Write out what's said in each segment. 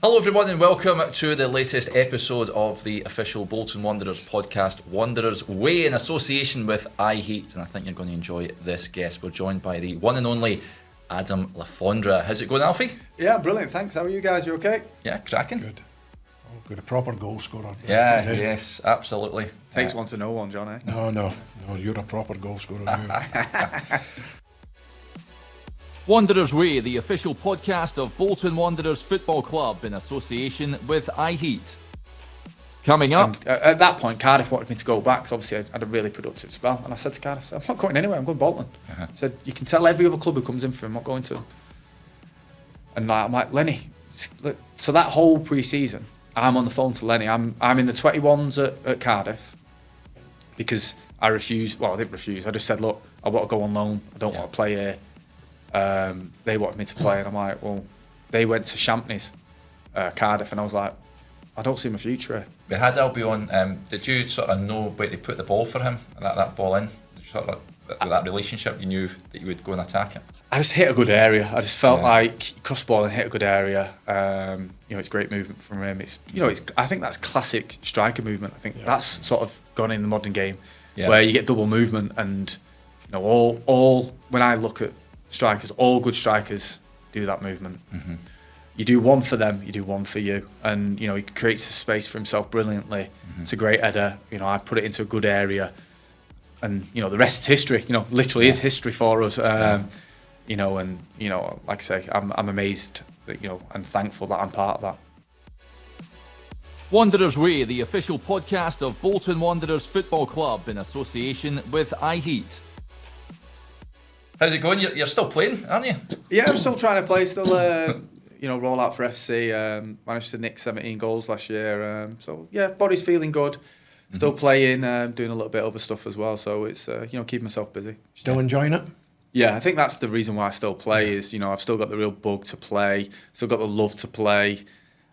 Hello everyone and welcome to the latest episode of the official Bolton Wanderers podcast, Wanderers Way, in association with iHeat, and I think you're going to enjoy this guest. We're joined by the one and only Adam Le Fondre. How's it going, Alfie? Yeah, brilliant, thanks. How are you guys? You okay? Yeah, cracking. Good. Oh, good. A proper goal scorer. Yeah, yes, absolutely. Takes one to know one, John, eh? No, you're a proper goal scorer. You. Wanderers Way, the official podcast of Bolton Wanderers Football Club in association with iHeat. Coming up. And, at that point, Cardiff wanted me to go back, because obviously I had a really productive spell. And I said to Cardiff, I'm not going anywhere, I'm going to Bolton. I said, you can tell every other club who comes in for him, I'm not going to them. And I'm like, Lenny, so that whole pre-season, I'm on the phone to Lenny. I'm in the 21s at Cardiff, because I refused, well, I didn't refuse, I just said, look, I want to go on loan, I don't want to play here. They wanted me to play, and I'm like, well, they went to Champneys, Cardiff, and I was like, I don't see my future here. We had Albie on. Did you sort of know where to put the ball for him, that ball in? Sort of that relationship, you knew that you would go and attack it? I just hit a good area. I just felt like he crossed ball and hit a good area. It's great movement from him. I think that's classic striker movement. I think that's sort of gone in the modern game, where you get double movement, and all when I look at strikers, all good strikers do that movement. Mm-hmm. You do one for them, you do one for you, and he creates a space for himself brilliantly. Mm-hmm. It's a great header. I put it into a good area, and the rest is history. Literally is history for us. Like I say, I'm amazed that and thankful that I'm part of that. Wanderers Way, the official podcast of Bolton Wanderers Football Club in association with iHeat. How's it going? You're still playing, aren't you? Yeah, I'm still trying to play. Still, roll out for FC. Managed to nick 17 goals last year. Body's feeling good. Still playing. Doing a little bit of other stuff as well. So it's keeping myself busy. Still enjoying it? Yeah, I think that's the reason why I still play. Is I've still got the real bug to play. Still got the love to play.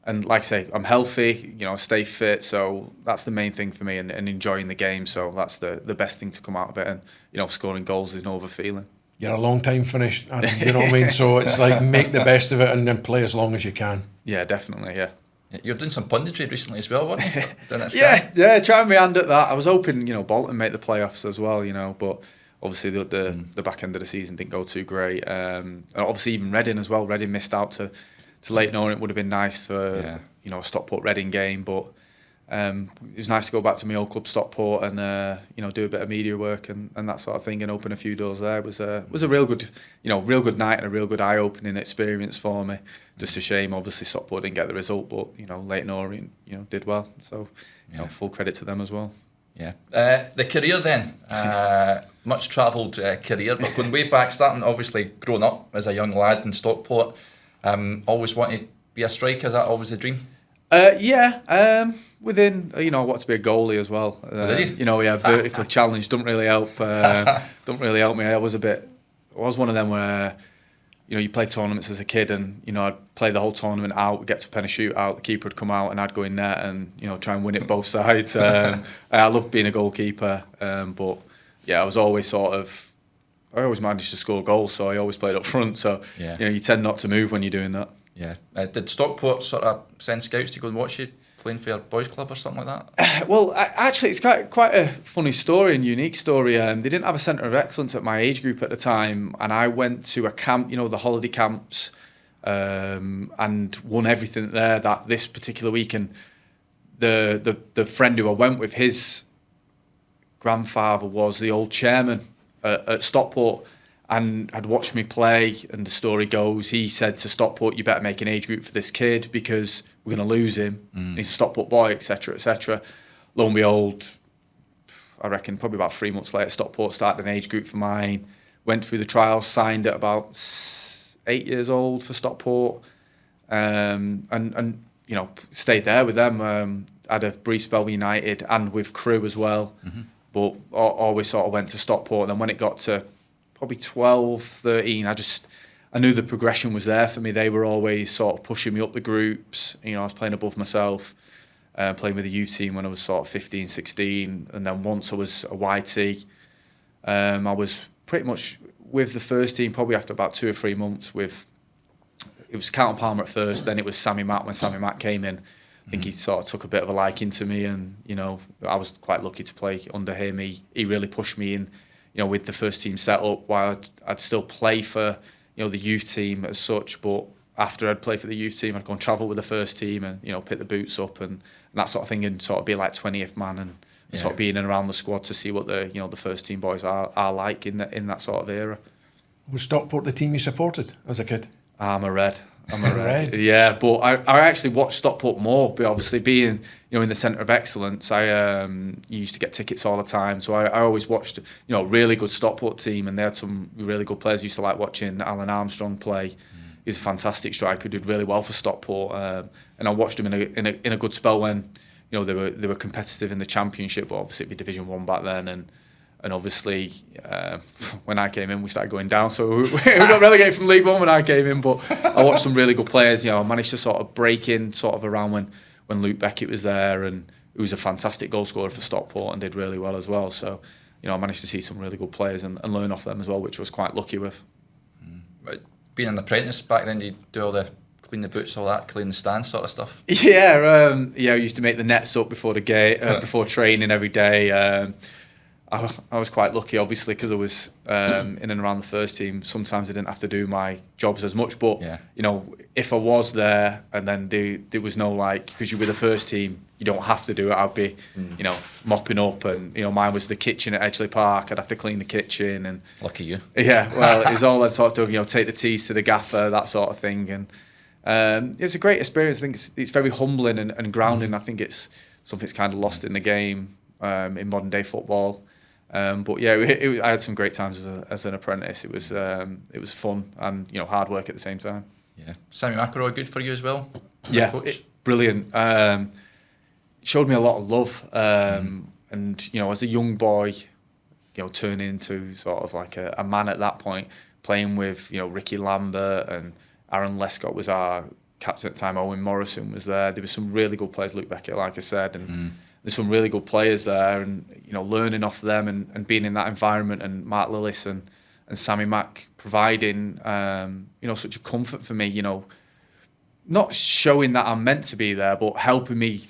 And like I say, I'm healthy. I stay fit. So that's the main thing for me, and enjoying the game. So that's the best thing to come out of it. And scoring goals is no other feeling. You're a long time finished, you know what I mean? So it's like, make the best of it and then play as long as you can. Yeah, definitely, yeah. You're doing some punditry recently as well, weren't you? yeah, trying my hand at that. I was hoping, Bolton make the playoffs as well, but obviously the back end of the season didn't go too great. And obviously even Reading as well. Reading missed out to Leyton Orient. It would have been nice for, a Stockport Reading game, but it was nice to go back to my old club Stockport and do a bit of media work and that sort of thing, and open a few doors there. It was a real good night and a real good eye-opening experience for me. Just a shame obviously Stockport didn't get the result, but Leyton Orient did well, so full credit to them as well. Yeah. The career then, much travelled career, but going way back, starting obviously growing up as a young lad in Stockport, always wanted to be a striker. Is that always the dream? Within, I wanted to be a goalie as well. Did you? Vertically challenged don't really help. Me. I was one of them where, you play tournaments as a kid, and I'd play the whole tournament out, get to a penalty shootout, the keeper would come out, and I'd go in net and try and win it both sides. I loved being a goalkeeper, but I was always I always managed to score goals, so I always played up front. So you tend not to move when you're doing that. Yeah. Did Stockport sort of send scouts to go and watch you playing for your boys' club or something like that? Well, actually, it's quite a funny story and unique story. They didn't have a centre of excellence at my age group at the time, and I went to a camp, the holiday camps, and won everything there this particular week. And the friend who I went with, his grandfather was the old chairman at Stockport, and had watched me play, and the story goes, he said to Stockport, you better make an age group for this kid because we're going to lose him. He's a Stockport boy, etc., etc. Lo and behold, I reckon probably about 3 months later, Stockport started an age group for mine, went through the trials, signed at about 8 years old for Stockport, and stayed there with them. Had a brief spell with United and with Crewe as well, but always sort of went to Stockport. And then when it got to probably 12, 13, I knew the progression was there for me. They were always sort of pushing me up the groups. I was playing above myself, playing with the youth team when I was sort of 15, 16. And then once I was a YT, I was pretty much with the first team probably after about 2 or 3 months with it was Carlton Palmer at first, then it was Sammy Mack when Sammy Mack came in. I think he sort of took a bit of a liking to me, and I was quite lucky to play under him. He really pushed me in, with the first team setup. While I'd still play for the youth team as such, but after I'd play for the youth team, I'd go and travel with the first team and pick the boots up and that sort of thing, and sort of be like 20th man and sort of being around the squad to see what the first team boys are like in that sort of era. Was Stockport the team you supported as a kid? I'm a Red. Red. Yeah, but I actually watched Stockport more. But obviously, being in the centre of excellence, I used to get tickets all the time. So I always watched a really good Stockport team, and they had some really good players. I used to like watching Alan Armstrong play. He's a fantastic striker. Did really well for Stockport, and I watched him in a good spell when they were competitive in the Championship. But obviously, it'd be Division 1 back then, and obviously, when I came in, we started going down. So we got relegated from League One when I came in. But I watched some really good players. I managed to sort of break in sort of around when Luke Beckett was there, and he was a fantastic goal scorer for Stockport and did really well as well. So, I managed to see some really good players and learn off them as well, which I was quite lucky with. Being an apprentice back then, did you do all the clean the boots, all that, clean the stands sort of stuff? Yeah, I used to make the nets up before the game, before training every day. I was quite lucky, obviously, because I was in and around the first team. Sometimes I didn't have to do my jobs as much, but if I was there and then there was no because you're with the first team, you don't have to do it. I'd be, mopping up, and mine was the kitchen at Edgeley Park. I'd have to clean the kitchen, and lucky you. Yeah, well, it was all that sort of take the teas to the gaffer, that sort of thing, and it's a great experience. I think it's very humbling and grounding. I think it's something that's kind of lost in the game in modern day football. But yeah, I had some great times as an apprentice. It was fun and hard work at the same time. Yeah, Sammy McElroy, good for you as well. Yeah, brilliant. Showed me a lot of love, and as a young boy, turning into sort of like a man at that point, playing with Ricky Lambert and Aaron Lescott was our captain at the time. Owen Morrison was there. There were some really good players, Luke Beckett, like I said, and. There's some really good players there, and learning off them and being in that environment, and Mark Lillis and Sammy Mack providing such a comfort for me. Not showing that I'm meant to be there, but helping me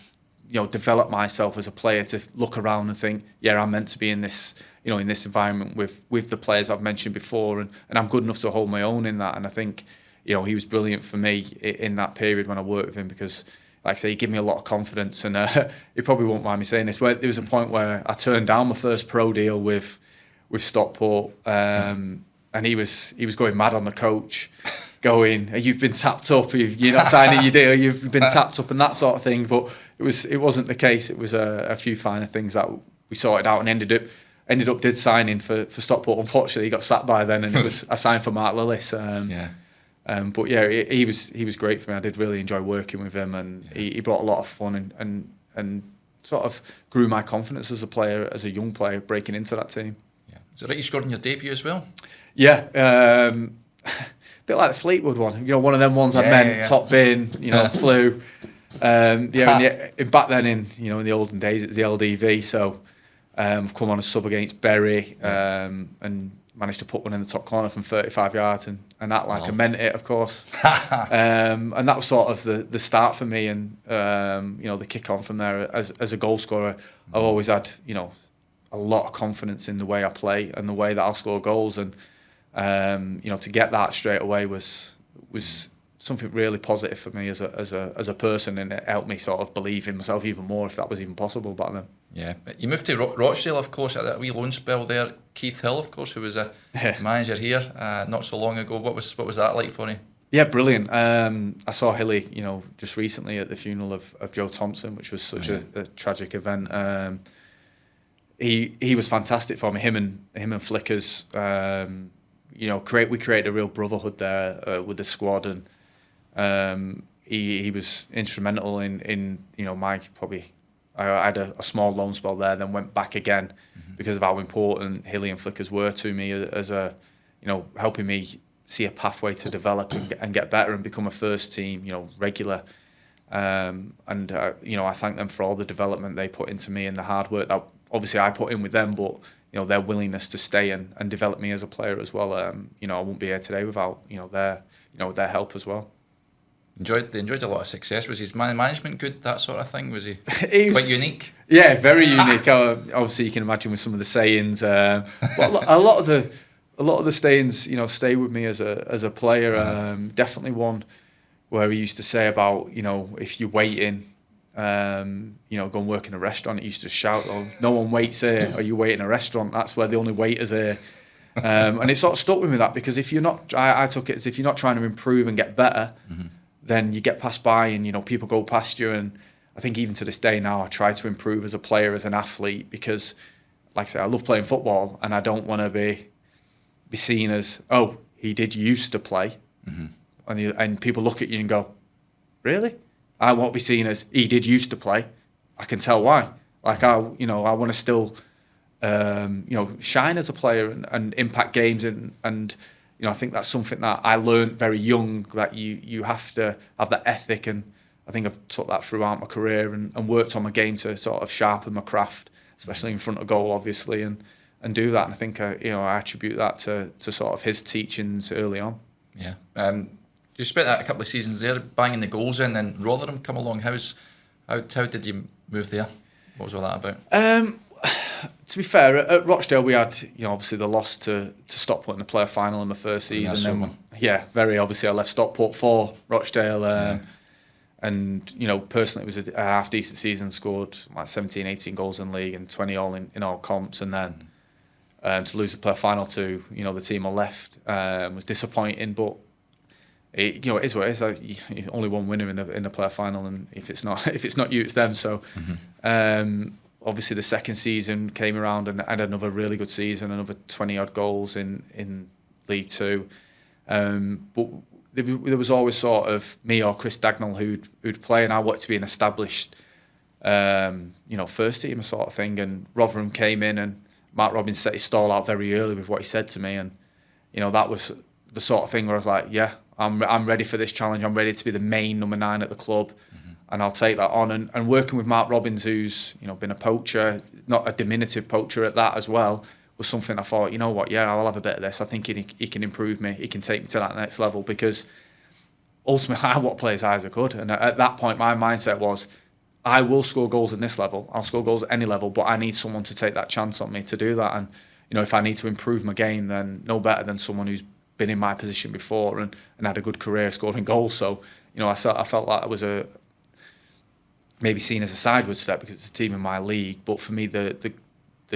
develop myself as a player to look around and think, yeah, I'm meant to be in this in this environment with the players I've mentioned before, and I'm good enough to hold my own in that. And I think he was brilliant for me in that period when I worked with him, because. Like I say, he gave me a lot of confidence, and he probably won't mind me saying this, but there was a point where I turned down my first pro deal with Stockport, and he was going mad on the coach, going, "You've been tapped up, you're not signing your deal, you've been tapped up," and that sort of thing. But it wasn't the case. It was a few finer things that we sorted out, and ended up did signing for Stockport. Unfortunately, he got sacked by then, and I signed for Mark Lillis. But yeah, he was great for me. I did really enjoy working with him, and he brought a lot of fun and sort of grew my confidence as a player, as a young player, breaking into that team. Yeah, is it right you scored in your debut as well? Yeah, a bit like the Fleetwood one. One of them ones I meant, top bin, flew. Back then in the olden days, it was the LDV. So I've come on a sub against Bury, and managed to put one in the top corner from 35 yards and act like I meant it, of course. And that was sort of the start for me, and the kick on from there. As a goal scorer, I've always had a lot of confidence in the way I play and the way that I'll score goals, and to get that straight away was something really positive for me as a person, and it helped me sort of believe in myself even more, if that was even possible back then. Yeah, you moved to Rochdale, of course, at that wee loan spell there. Keith Hill, of course, who was a manager here not so long ago. What was that like for you? Yeah, brilliant. I saw Hilly, just recently at the funeral of Joe Thompson, which was such a tragic event. He was fantastic for me. Him and Flickers. We created a real brotherhood there with the squad, and he was instrumental in my probably. I had a small loan spell there, then went back again because of how important Hilly and Flickers were to me as helping me see a pathway to develop and get better and become a first team, regular. I thank them for all the development they put into me and the hard work that obviously I put in with them, but their willingness to stay and develop me as a player as well. I wouldn't be here today without their help as well. They enjoyed a lot of success. Was his management good, that sort of thing? Was he, He was quite unique? Yeah, very unique. Obviously, you can imagine with some of the sayings. But a lot of the sayings, stay with me as a player. Definitely one where he used to say about, if you're waiting, go and work in a restaurant. He used to shout, "Oh, no one waits here. Or you wait in a restaurant. That's where the only waiters here." And it sort of stuck with me that, because if you're not, I took it as if you're not trying to improve and get better, then you get passed by and, people go past you. And I think even to this day now, I try to improve as a player, as an athlete, because, like I say, I love playing football and I don't want to be seen as, oh, he did used to play. And people look at you and go, really? I won't be seen as he did used to play. I can tell why. Like, I want to still, shine as a player and impact games. And I think that's something that I learned very young, that you have to have that ethic. And I think I've took that throughout my career and worked on my game to sort of sharpen my craft, especially in front of goal, obviously, and do that. And I think, I attribute that to sort of his teachings early on. Yeah. You spent a couple of seasons there, banging the goals in, then Rotherham come along. How did you move there? What was all that about? To be fair, at Rochdale we had, obviously the loss to Stockport in the playoff final in the first season. Very obviously I left Stockport for Rochdale. And, personally it was a half decent season, scored like 17, 18 goals in league and 20 all in all comps. And then to lose the playoff final to, the team I left was disappointing, but it is what it is. Only one winner in the playoff final, and if it's not you, it's them. So obviously the second season came around and I had another really good season, another 20 odd goals in League Two. But there was always sort of me or Chris Dagnall who'd play, and I wanted to be an established first team sort of thing. And Rotherham came in and Mark Robins set his stall out very early with what he said to me, and that was the sort of thing where I was like, yeah, I'm ready for this challenge. I'm ready to be the main number 9 at the club, and I'll take that on. And working with Mark Robins, who's been a poacher, not a diminutive poacher at that as well, was something I thought, I'll have a bit of this. I think he can improve me. He can take me to that next level, because ultimately I want to play as high as I could. And at that point, my mindset was, I will score goals at this level. I'll score goals at any level, but I need someone to take that chance on me to do that. And if I need to improve my game, then no better than someone who's been in my position before and had a good career scoring goals. So, I felt like it was maybe seen as a sideward step because it's a team in my league. But for me, the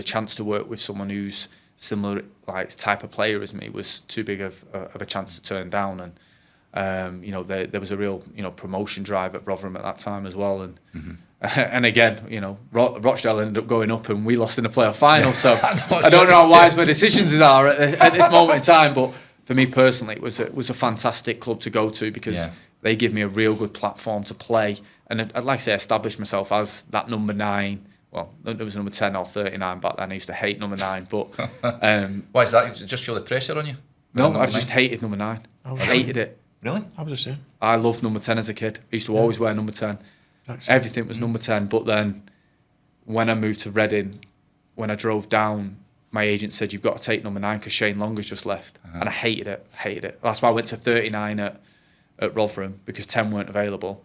chance to work with someone who's similar type of player as me was too big of a chance to turn down. And there was a real promotion drive at Rotherham at that time as well. And and again, Rochdale ended up going up and we lost in the playoff final. So I don't know how wise my decisions are at this moment in time, but for me personally, it was a fantastic club to go to, because they give me a real good platform to play. And I'd like to say establish myself as that number 9. Well, there was number 10 or 39 back then. I used to hate number 9, but why is that? Just feel the pressure on you? No, I just hated number 9. I hated it. Really? I was the same. I loved number 10 as a kid. I used to always wear number 10. Everything was number 10. But then when I moved to Reading, when I drove down, my agent said, you've got to take number 9 because Shane Long has just left. And I hated it. That's why I went to 39 at Rotherham, because 10 weren't available.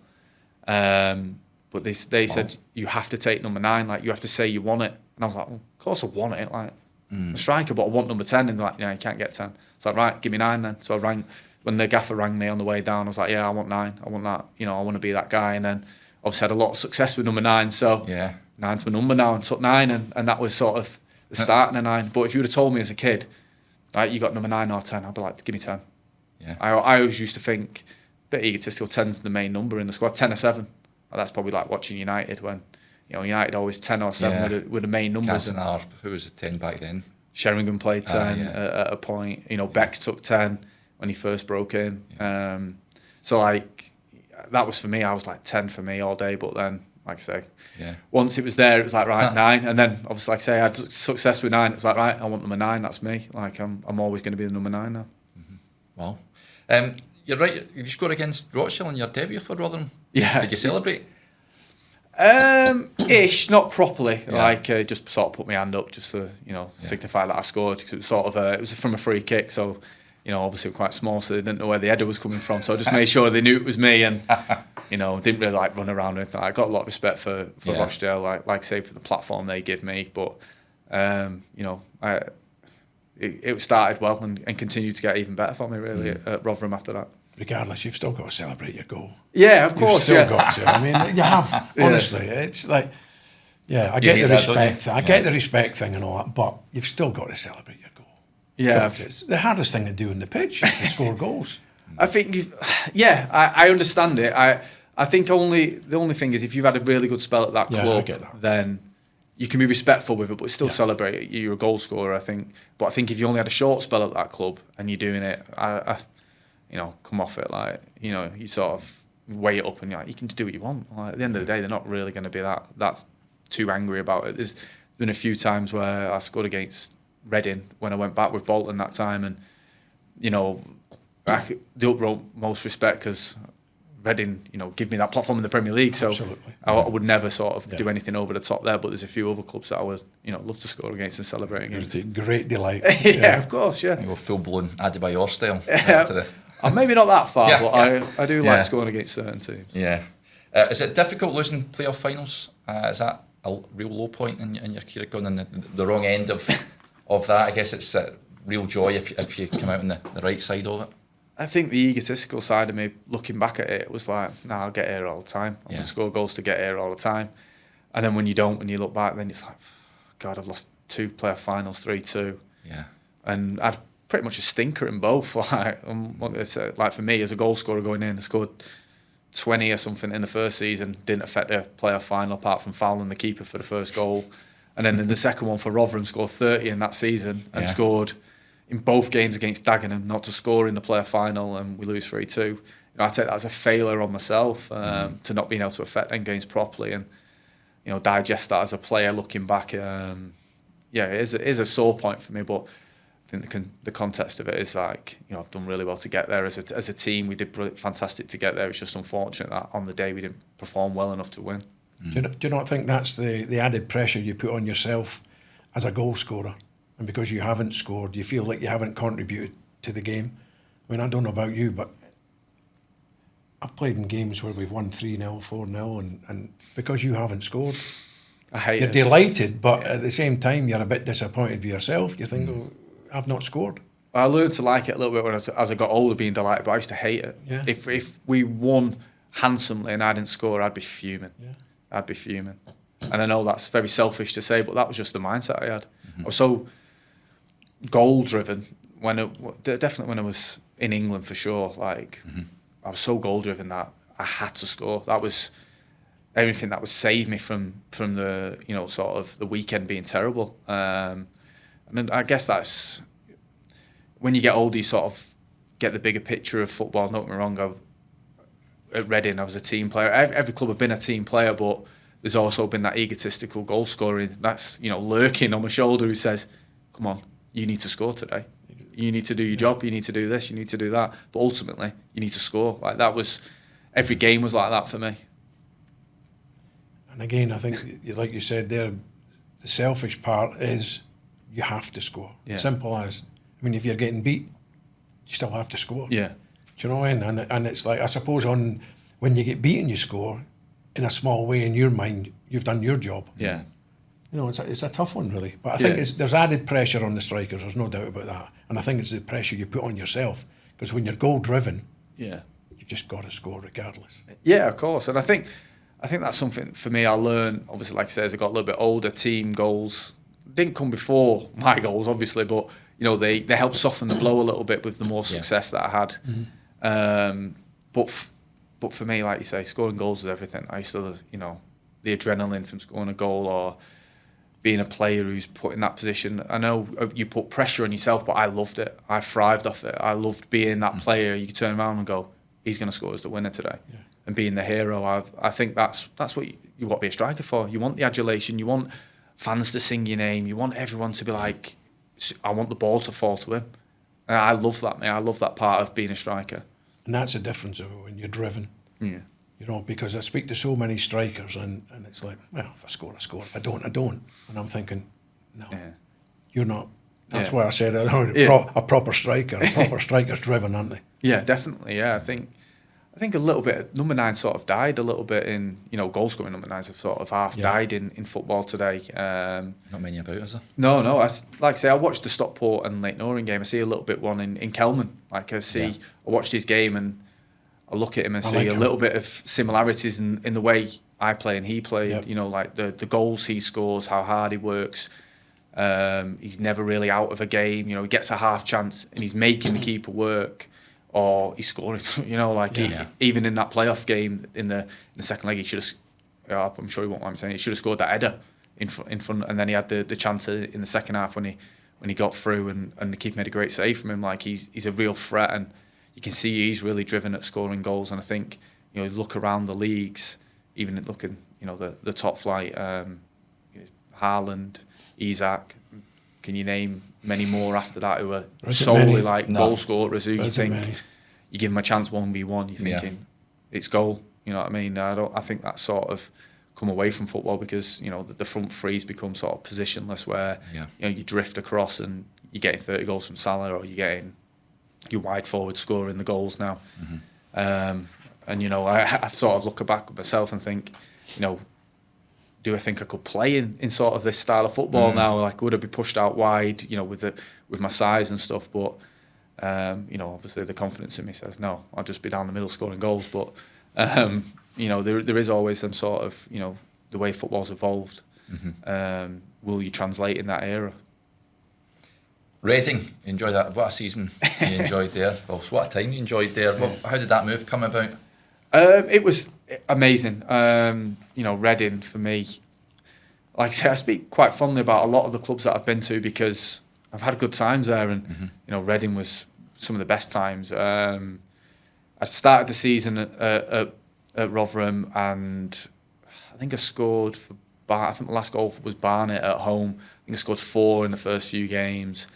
But they said, you have to take number 9. You have to say you want it. And I was like, well, of course I want it. I'm a striker, but I want number 10. And they're like, you can't get 10. It's like, right, give me 9 then. So I rang. When the gaffer rang me on the way down, I was like, yeah, I want 9. I want that. I want to be that guy. And then obviously had a lot of success with number 9. So 9's my number now, and took 9. And that was sort of the start of the 9. But if you would have told me as a kid, you got number 9 or 10, I'd be like, give me 10. Yeah. I always used to think, a bit egotistical, 10's the main number in the squad, 10 or 7. That's probably like watching United when, United always 10 or 7 were the main numbers. Cantona, who was the 10 back then? Sheringham played 10 at a point. Bex took 10 when he first broke in. So that was for me. I was like 10 for me all day. But then, like I say, once it was there, it was like, right, 9. And then obviously, like I say, I had success with 9. It was like, right, I want number 9. That's me. I'm always going to be the number 9 now. Wow. You're right. You scored against Rochdale in your debut for Rotherham. Yeah. Did you celebrate? Ish, not properly. Just sort of put my hand up just to signify that I scored, because it was sort of it was from a free kick. So obviously we're quite small, so they didn't know where the header was coming from. So I just made sure they knew it was me, and didn't really like run around or anything. I got a lot of respect for Rochdale, like I say, for the platform they give me. But it started well and continued to get even better for me really at Rotherham after that. Regardless, you've still got to celebrate your goal. Yeah, of course. You've still got to. I mean, you have, honestly. It's like, I get the respect. I get the respect thing and all that, but you've still got to celebrate your goal. Yeah. It's the hardest thing to do in the pitch is to score goals. I think, I understand it. I think the only thing is if you've had a really good spell at that club, I get that. then you can be respectful with it, but still celebrate it. You're a goal scorer, I think. But I think if you only had a short spell at that club and you're doing it, come off it, like, you sort of weigh it up and you're like, you can do what you want. Like, at the end of the day, they're not really going to be that's too angry about it. There's been a few times where I scored against Reading when I went back with Bolton that time, and the utmost respect because Reading, give me that platform in the Premier League, so Absolutely. I would never sort of do anything over the top there. But there's a few other clubs that I would, love to score against and celebrate against. It's a great delight. Yeah, of course, yeah. You go full blown Adebayor style. I'm maybe not that far, but yeah. I do like scoring against certain teams. Yeah. Is it difficult losing playoff finals? Is that a real low point in your career, going on the wrong end of that? I guess it's a real joy if you come out on the right side of it. I think the egotistical side of me, looking back at it, was like, I'll get here all the time. I'm going to score goals to get here all the time. And then when you don't, when you look back, then it's like, God, I've lost 2 playoff finals, 3-2. Yeah. And I'd pretty much a stinker in both. Like for me, as a goal scorer going in, I scored 20 or something in the first season, didn't affect the playoff final apart from fouling the keeper for the first goal. And then in the second one for Rotherham, scored 30 in that season and scored in both games against Dagenham, not to score in the playoff final, and we lose 3-2. I take that as a failure on myself to not being able to affect them games properly, and digest that as a player looking back. It is a sore point for me, but I think the context of it is like, I've done really well to get there as a team. We did fantastic to get there. It's just unfortunate that on the day we didn't perform well enough to win. Do you not think that's the added pressure you put on yourself as a goal scorer? And because you haven't scored, you feel like you haven't contributed to the game. I mean, I don't know about you, but I've played in games where we've won 3-0, 4-0, and because you haven't scored, you're delighted, but at the same time, you're a bit disappointed with yourself. You think, I've not scored. I learned to like it a little bit as I got older, being delighted, but I used to hate it. Yeah. If we won handsomely and I didn't score, I'd be fuming. Yeah. I'd be fuming. And I know that's very selfish to say, but that was just the mindset I had. I was so goal-driven, definitely when I was in England for sure. Like, I was so goal-driven that I had to score. That was everything that would save me from the, sort of the weekend being terrible. And I guess that's, when you get older, you sort of get the bigger picture of football. Don't get me wrong, at Reading, I was a team player. Every club I've been a team player, but there's also been that egotistical goal scoring that's, lurking on my shoulder who says, come on, you need to score today. You need to do your job. You need to do this. You need to do that. But ultimately, you need to score. Like, that was, every game was like that for me. And again, I think, like you said there, the selfish part is you have to score. Yeah. Simple as. I mean, if you're getting beat, you still have to score. Yeah. Do you know what I mean? And it's like, I suppose when you get beaten, you score. In a small way, in your mind, you've done your job. Yeah. It's a tough one, really. But I think there's added pressure on the strikers. There's no doubt about that. And I think it's the pressure you put on yourself. Because when you're goal-driven, you've just got to score regardless. Yeah, of course. And I think that's something, for me, I learned, obviously, like I said, as I got a little bit older, team goals didn't come before my goals, obviously, but, they helped soften the blow a little bit with the more success that I had. But for me, like you say, scoring goals was everything. I used to, the adrenaline from scoring a goal or being a player who's put in that position. I know you put pressure on yourself, but I loved it. I thrived off it. I loved being that player. You could turn around and go, he's going to score as the winner today. Yeah. And being the hero. I think that's what you want to be a striker for. You want the adulation. You want fans to sing your name. You want everyone to be like, I want the ball to fall to him. And I love that, mate. I love that part of being a striker. And that's the difference when you're driven. Yeah. Because I speak to so many strikers and it's like, well, if I score, I score. If I don't, I don't. And I'm thinking, no, you're not. That's why I said a proper striker. A proper striker's driven, aren't they? Yeah, definitely. Yeah, I think a little bit. Number 9 sort of died a little bit in goal scoring. Number 9s have sort of half died in football today. Not many about, is there? No. Like I say, I watched the Stockport and Leyton Orient game. I see a little bit one in Kelman. Like I watched his game and I look at him and see a little bit of similarities in the way I play and he played. Yep. Like the goals he scores, how hard he works. He's never really out of a game. He gets a half chance and he's making the keeper work, or he's scoring. Even in that playoff game in the second leg, he should have. I'm sure he won't mind me saying he should have scored that header in front, and then he had the chance in the second half when he got through and the keeper made a great save from him. Like he's a real threat, and you can see he's really driven at scoring goals. And I think look around the leagues, even looking the top flight, Haaland, Isak. Can you name many more after that who are solely goal scorers who you think you give them a chance 1v1, you're thinking it's goal. You know what I mean? I think that's sort of come away from football because the front threes become sort of positionless, where you drift across and you're getting 30 goals from Salah, or you're getting your wide forward scoring the goals now. And I sort of look back at myself and think, do I think I could play in sort of this style of football now? Like, would I be pushed out wide, with my size and stuff? But obviously the confidence in me says no. I'll just be down the middle scoring goals. But there is always some sort of the way football's evolved. Will you translate in that era? Reading, enjoy that. What a season you enjoyed there. Well, what a time you enjoyed there. How did that move come about? It was amazing. Reading for me, like I say, I speak quite fondly about a lot of the clubs that I've been to because I've had good times there, and Reading was some of the best times. I started the season at Rotherham, and I think I scored for I think my last goal was Barnet at home. I think I scored 4 in the first few games.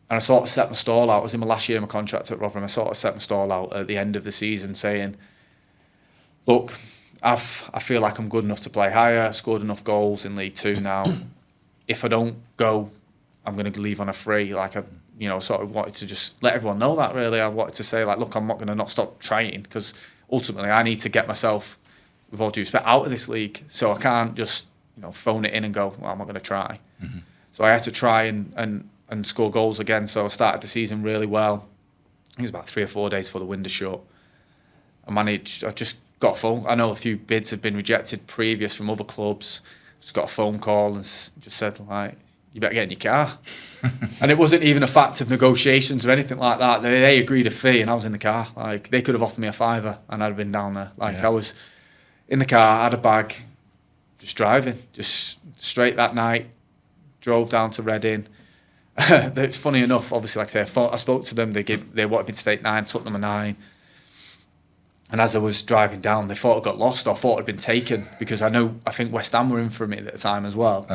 And I sort of set my stall out. I was in my last year of my contract at Rotherham. I sort of set my stall out at the end of the season saying, look, I feel like I'm good enough to play higher. I've scored enough goals in League Two now. If I don't go, I'm going to leave on a free. Like, I sort of wanted to just let everyone know that, really. I wanted to say, like, look, I'm not going to not stop trying, because ultimately I need to get myself, with all due respect, out of this league. So I can't just, phone it in and go, well, I'm not going to try. So I had to try and score goals again. So I started the season really well. I think it was about 3 or 4 days before the window shut. I just got a phone. I know a few bids have been rejected previous from other clubs. Just got a phone call and just said, like, you better get in your car. And it wasn't even a fact of negotiations or anything like that. They agreed a fee and I was in the car. Like, they could have offered me a £5 and I'd have been down there. I was in the car, I had a bag, just driving, just straight that night, drove down to Reading. It's funny enough, obviously, like I say, I spoke to them, they wanted me to stay at 9, took them a 9. And as I was driving down, they thought I got lost or thought I'd been taken, because I think West Ham were in for me at the time as well.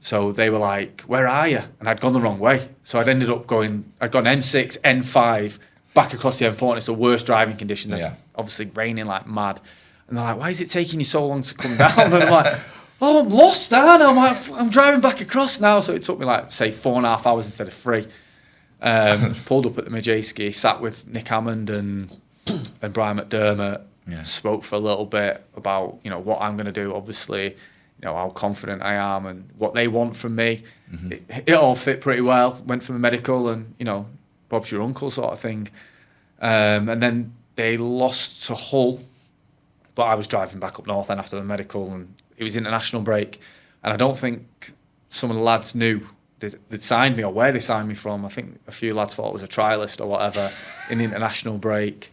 So they were like, where are you? And I'd gone the wrong way. So I'd gone N6, N5, back across the M4, and it's the worst driving conditions. Obviously raining like mad. And they're like, why is it taking you so long to come down? And I'm like, oh, I'm lost, Dan. I'm like, I'm driving back across now. So it took me, like, say, 4.5 hours instead of 3. Pulled up at the Majewski, sat with Nick Hammond and Brian McDermott, spoke for a little bit about, what I'm going to do, obviously, how confident I am and what they want from me. It all fit pretty well. Went for a medical and, Bob's your uncle sort of thing. And then they lost to Hull, but I was driving back up north then after the medical, and it was international break. And I don't think some of the lads knew they'd signed me or where they signed me from. I think a few lads thought it was a trialist or whatever in the international break.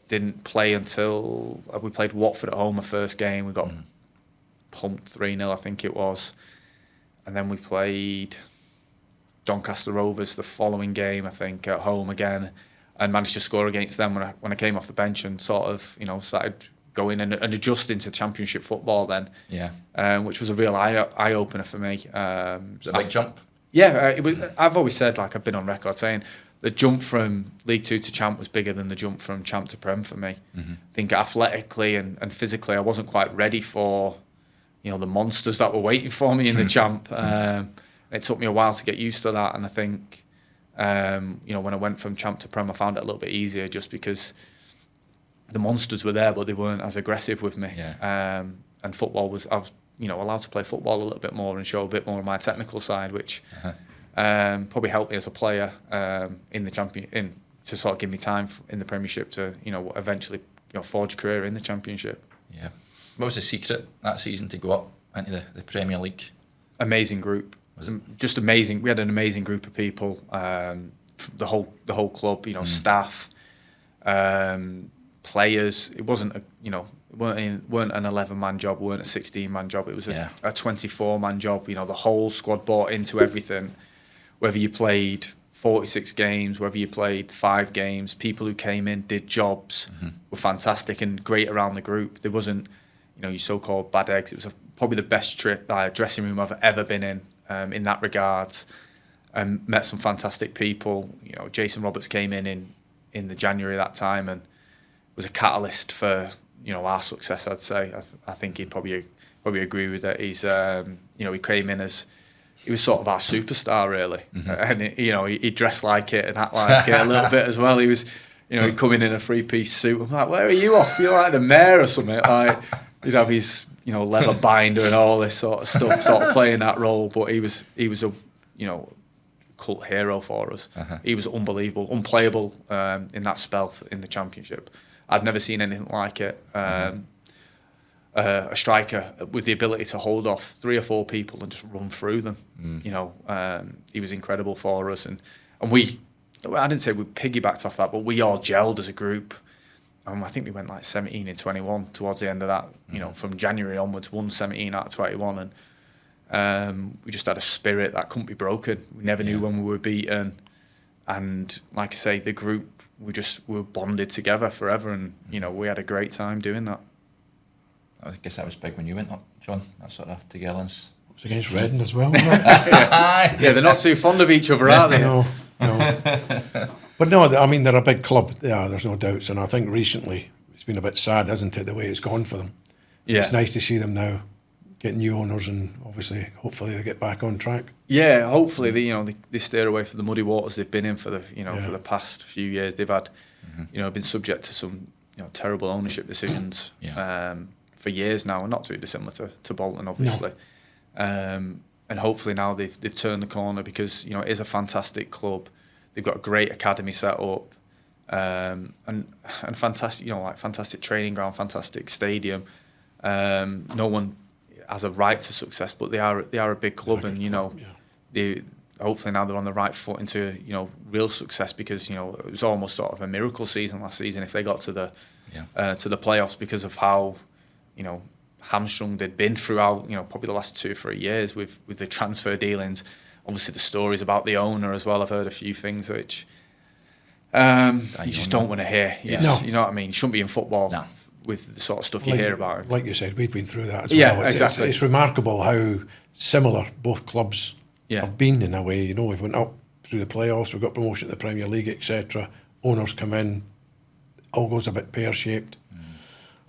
Didn't play until we played Watford at home, my first game. We got pumped 3-0, I think it was. And then we played Doncaster Rovers the following game, I think, at home again, and managed to score against them when I came off the bench and sort of, started going and adjusting to Championship football then. Which was a real eye opener for me. Was it a big jump? Yeah, it was. I've always said, like, I've been on record saying, the jump from League Two to Champ was bigger than the jump from Champ to Prem for me. I think athletically and physically, I wasn't quite ready for, the monsters that were waiting for me in the Champ. It took me a while to get used to that, and I think when I went from Champ to Prem, I found it a little bit easier just because the monsters were there, but they weren't as aggressive with me. And football I was allowed to play football a little bit more and show a bit more of my technical side, which probably helped me as a player in the to sort of give me time in the Premiership to eventually forge a career in the Championship. Yeah. What was the secret that season to go up into the Premier League? Amazing group. Was it? Just amazing. We had an amazing group of people. The whole club. Staff, players. It wasn't weren't an 11-man job. Weren't a 16-man job. It was a 24-man job. The whole squad bought into everything. Whether you played 46 games, whether you played 5 games, people who came in, did jobs, were fantastic and great around the group. There wasn't, your so-called bad eggs. It was probably the best dressing room I've ever been in that regard. Met some fantastic people. Jason Roberts came in the January that time and was a catalyst for our success. I'd say. I think he'd probably agree with that. He's he came in as. He was sort of our superstar, really, and he dressed like it and act like it a little bit as well. He was, he'd come in a 3-piece suit. I'm like, where are you off? You're like the mayor or something. Like, he'd have his, leather binder and all this sort of stuff, sort of playing that role. But he was a, cult hero for us. He was unbelievable, unplayable in that spell in the Championship. I'd never seen anything like it. A striker with the ability to hold off 3 or 4 people and just run through them. He was incredible for us, and we. I didn't say we piggybacked off that, but we all gelled as a group. I think we went like 17 in 21 towards the end of that. From January onwards, won 17 out of 21, and we just had a spirit that couldn't be broken. We never knew when we were beaten, and like I say, the group we were bonded together forever, and we had a great time doing that. I guess that was big when you went up, John. That sort of togetherness. It was against Reading as well, wasn't it? Yeah, they're not too fond of each other, are they? No. But no, I mean, they're a big club. Yeah, there's no doubts. And I think recently it's been a bit sad, hasn't it, the way it's gone for them. Yeah. It's nice to see them now get new owners, and obviously, hopefully, they get back on track. Yeah, hopefully they steer away from the muddy waters they've been in for the for the past few years. They've had been subject to some terrible ownership decisions. For years now, and not too dissimilar to Bolton, obviously. No. And hopefully now they've turned the corner, because it is a fantastic club. They've got a great academy set up, and fantastic fantastic training ground, fantastic stadium. No one has a right to success, but they are a big club, and they hopefully now they're on the right foot into real success, because it was almost sort of a miracle season last season if they got to the playoffs, because of how hamstrung they'd been throughout, probably the last 2 or 3 years with the transfer dealings. Obviously, the stories about the owner as well. I've heard a few things which you just don't want to hear. You know what I mean? You shouldn't be in football with the sort of stuff you hear about it. Like you said, we've been through that as well. Yeah, exactly. It's remarkable how similar both clubs have been in a way. We've went up through the playoffs, we've got promotion to the Premier League, etc. Owners come in, all goes a bit pear-shaped.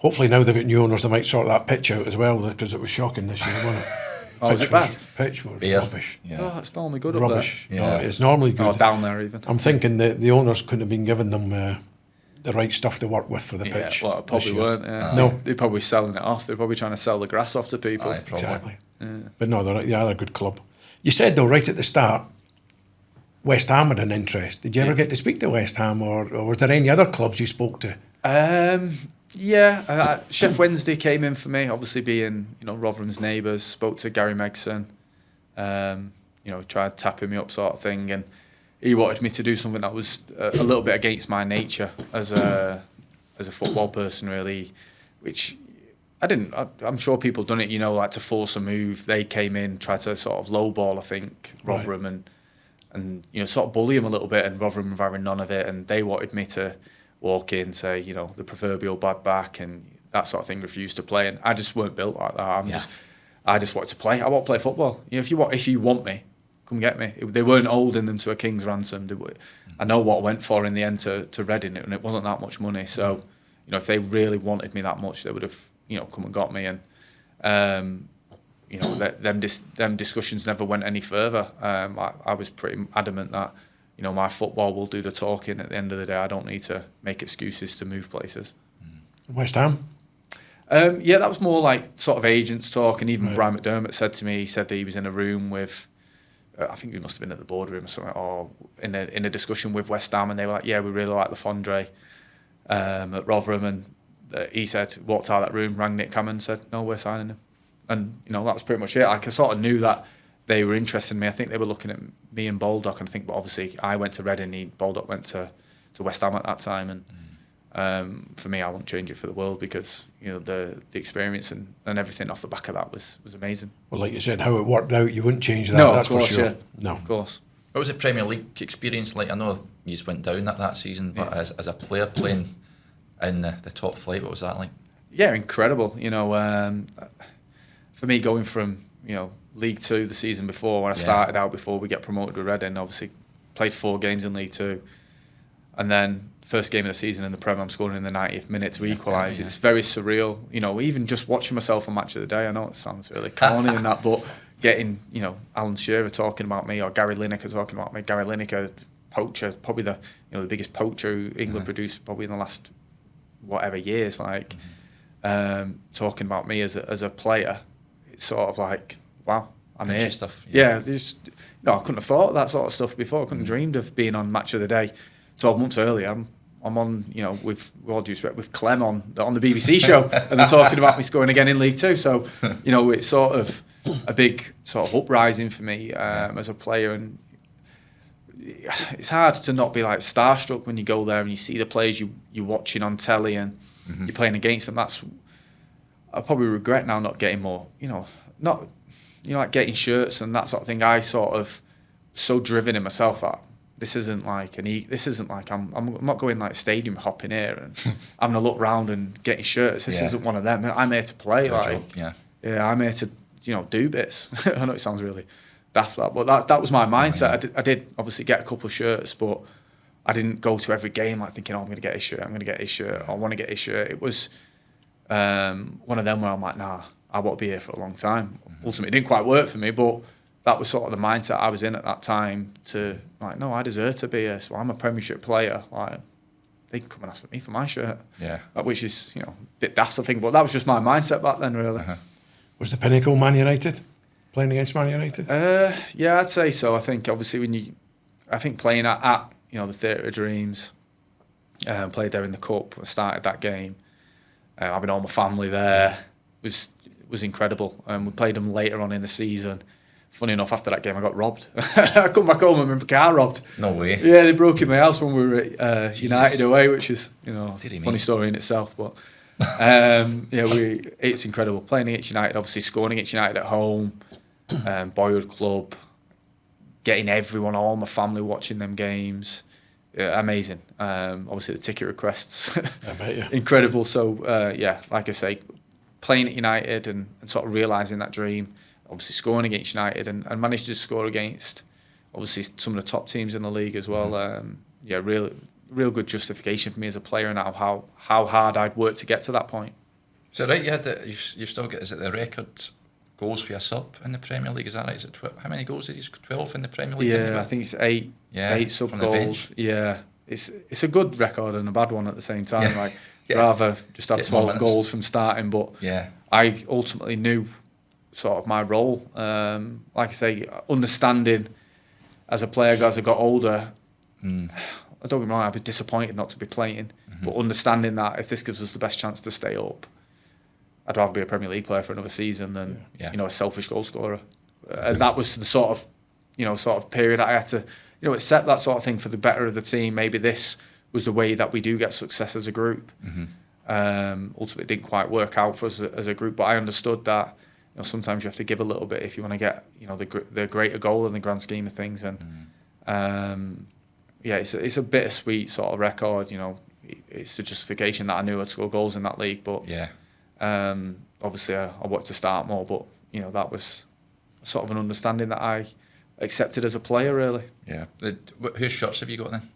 Hopefully now they've got new owners, they might sort that pitch out as well, because it was shocking this year, wasn't it? Was it bad? Pitch was rubbish. Yeah. Oh, it's normally good rubbish. Up there. Yeah. It's normally good. Oh, down there even. I'm thinking the owners couldn't have been given them the right stuff to work with for the pitch. Well, probably weren't. Yeah. No. They're probably selling it off. They're probably trying to sell the grass off to people. Exactly. Yeah. But no, they're a good club. You said though, right at the start, West Ham had an interest. Did you ever get to speak to West Ham, or was there any other clubs you spoke to? Chef Wednesday came in for me, obviously being Rotherham's neighbours. Spoke to Gary Megson, tried tapping me up sort of thing, and he wanted me to do something that was a little bit against my nature as a football person, really, which I didn't. I'm sure people done it, like to force a move. They came in, tried to sort of lowball, I think, Rotherham, and sort of bully him a little bit, and Rotherham were having none of it, and they wanted me to walk in, say, the proverbial bad back and that sort of thing, refuse to play, and I just weren't built like that. I just wanted to play. I want to play football. If you want me, come get me. They weren't holding them to a king's ransom. I know what I went for in the end to Reading, and it wasn't that much money. So, if they really wanted me that much, they would have, come and got me. And them discussions never went any further. I was pretty adamant that my football will do the talking. At the end of the day, I don't need to make excuses to move places. West Ham? Yeah, that was more like sort of agents talk, and even Brian McDermott said to me, he said that he was in a room with, I think he must have been at the boardroom or something, or in a discussion with West Ham, and they were like, yeah, we really like Le Fondre at Rotherham, and he said, walked out of that room, rang Nick Cameron, said, no, we're signing him. And, that was pretty much it. Like, I sort of knew that they were interested in me. I think they were looking at me and Baldock, and I think, but obviously I went to Reading, Baldock went to West Ham at that time, and for me, I wouldn't change it for the world, because the experience and everything off the back of that was amazing. Well, like you said, how it worked out, you wouldn't change that. No, that's of course, for sure. Yeah. No, of course. What was the Premier League experience like? I know you just went down that season, but as a player playing in the top flight, what was that like? Yeah, incredible. For me, going from League Two the season before, when I started out before we get promoted to Reading, obviously played 4 games in League Two, and then first game of the season in the Prem, I'm scoring in the 90th minute to equalise. It's very surreal. Even just watching myself on Match of the Day, I know it sounds really corny and that, but getting, Alan Shearer talking about me, or Gary Lineker talking about me. Gary Lineker, poacher, probably the biggest poacher England produced probably in the last whatever years, talking about me as a player. It's sort of like, wow, I'm here. Stuff, I couldn't have thought of that sort of stuff before. I couldn't have dreamed of being on Match of the Day 12 months earlier. I'm on, with all due respect, with Clem on the BBC show, and they're talking about me scoring again in League Two. So, it's sort of a big sort of uprising for me as a player, and it's hard to not be like starstruck when you go there and you see the players you're watching on telly and you're playing against them. I probably regret now not getting more, like getting shirts and that sort of thing. I sort of so driven in myself that this isn't like I'm not going like stadium hopping here and having a look round and getting shirts. This isn't one of them. I'm here to play. I'm here to do bits. I know it sounds really daft that, but that was my mindset. I did obviously get a couple of shirts, but I didn't go to every game like thinking, I'm going to get a shirt. I want to get a shirt. It was one of them where I'm like, nah, I want to be here for a long time. Ultimately, it didn't quite work for me, but that was sort of the mindset I was in at that time to, like, no, I deserve to be here. So I'm a Premiership player. Like, they can come and ask for me for my shirt. Yeah. Which is, a bit daft, I think, but that was just my mindset back then, really. Was the pinnacle Man United? Playing against Man United? Yeah, I'd say so. I think, obviously, playing at the Theatre of Dreams, played there in the Cup, started that game, having all my family there was incredible. We played them later on in the season. Funny enough, after that game, I got robbed. I come back home and my car robbed. No way. Yeah, they broke in my house when we were at United away, which is funny story in itself. But it's incredible playing against United. Obviously, scoring against United at home, boyhood club, getting everyone, all my family watching them games. Amazing. Obviously, the ticket requests, I bet you. Incredible. So like I say, playing at United and sort of realising that dream. Obviously scoring against United and managed to score against obviously some of the top teams in the league as well. Real good justification for me as a player and how hard I'd worked to get to that point. So right, you've still got, is it the record goals for your sub in the Premier League? Is that right? Is it how many goals did you 12 in the Premier League? Yeah, I think it's 8. Yeah, 8 sub goals. Yeah, it's a good record and a bad one at the same time. Yeah. Rather just have 12 goals from starting, but I ultimately knew sort of my role. Like I say, understanding as a player as I got older, I don't get me wrong, I'd be disappointed not to be playing, but understanding that if this gives us the best chance to stay up, I'd rather be a Premier League player for another season than a selfish goal scorer. And that was the sort of period I had to accept that sort of thing for the better of the team. Maybe this was the way that we do get success as a group. Ultimately, it didn't quite work out for us as a group, but I understood that sometimes you have to give a little bit if you want to get the greater goal in the grand scheme of things. And it's a bittersweet sort of record. It's a justification that I knew I'd score goals in that league, but obviously I wanted to start more. But that was sort of an understanding that I accepted as a player, really. Yeah. Whose shots have you got then?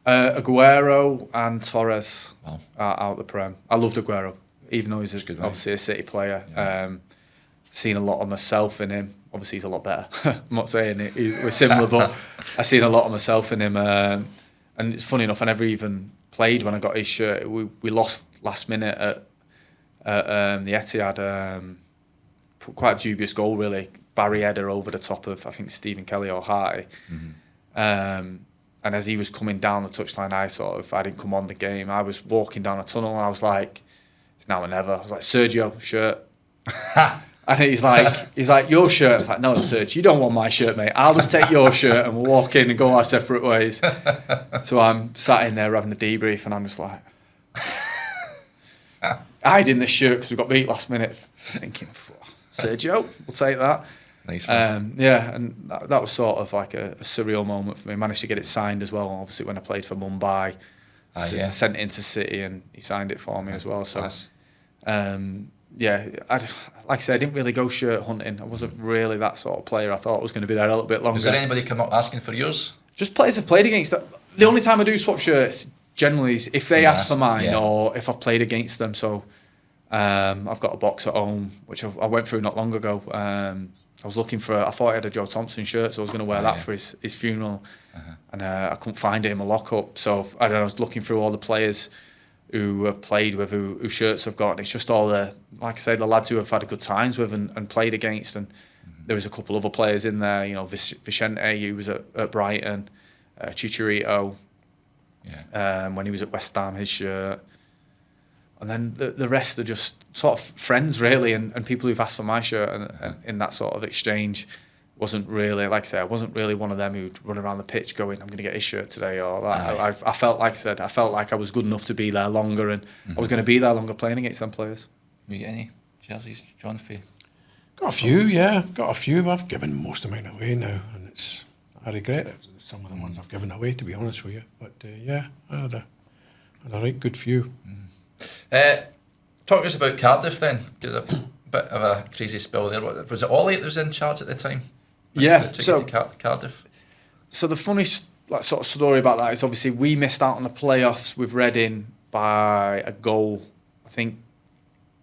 Aguero and Torres. Wow. Out the Prem. I loved Aguero, even though he's obviously a City player. seen a lot of myself in him. Obviously, he's a lot better. I'm not saying we're similar, but I've seen a lot of myself in him. And it's funny enough, I never even played when I got his shirt. We lost last minute at the Etihad. Quite a dubious goal, really. Barry header over the top of, I think, Stephen Kelly or Harty. And as he was coming down the touchline, I didn't come on the game. I was walking down a tunnel and I was like, it's now or never. I was like, Sergio, shirt. And he's like, your shirt. I was like, no, Serge, you don't want my shirt, mate. I'll just take your shirt and we'll walk in and go our separate ways. So I'm sat in there having a debrief and I'm just like, hiding this shirt because we got beat last minute. Thinking, Sergio, we'll take that. Nice. Yeah, and that was sort of like a surreal moment for me. Managed to get it signed as well. Obviously, when I played for Mumbai, I sent it into City and he signed it for me as well. So, yeah, like I said, I didn't really go shirt hunting. I wasn't really that sort of player. I thought I was going to be there a little bit longer. Has there anybody come up asking for yours? Just players I've played against. The only time I do swap shirts generally is if they ask for mine or if I've played against them. So I've got a box at home, which I went through not long ago. I was looking for, I thought I had a Joe Thompson shirt, so I was going to wear that for his funeral. And I couldn't find it in my lockup. So I was looking through all the players who I've played with, who shirts I've got. And it's just all the, like I said, the lads who I've had good times with and played against. And there was a couple other players in there, you know, Vicente, who was at Brighton, Chicharito, when he was at West Ham, his shirt. And then the rest are just sort of friends, really, and people who've asked for my shirt and in that sort of exchange. Wasn't really, like I say, I wasn't really one of them who'd run around the pitch going, I'm going to get his shirt today. Or that. I felt, like I said, I felt like I was good enough to be there longer and I was going to be there longer playing against them players. You get any jerseys, John, for you? Got a few, yeah. Got a few. I've given most of mine away now, and I regret it. Some of the ones I've given away, to be honest with you. But yeah, I had a right good few. Talk to us about Cardiff then, because a bit of a crazy spell there. Was it Ollie that was in charge at the time? Yeah, so Cardiff. So the funny sort of story about that is obviously we missed out on the playoffs with Reading by a goal. I think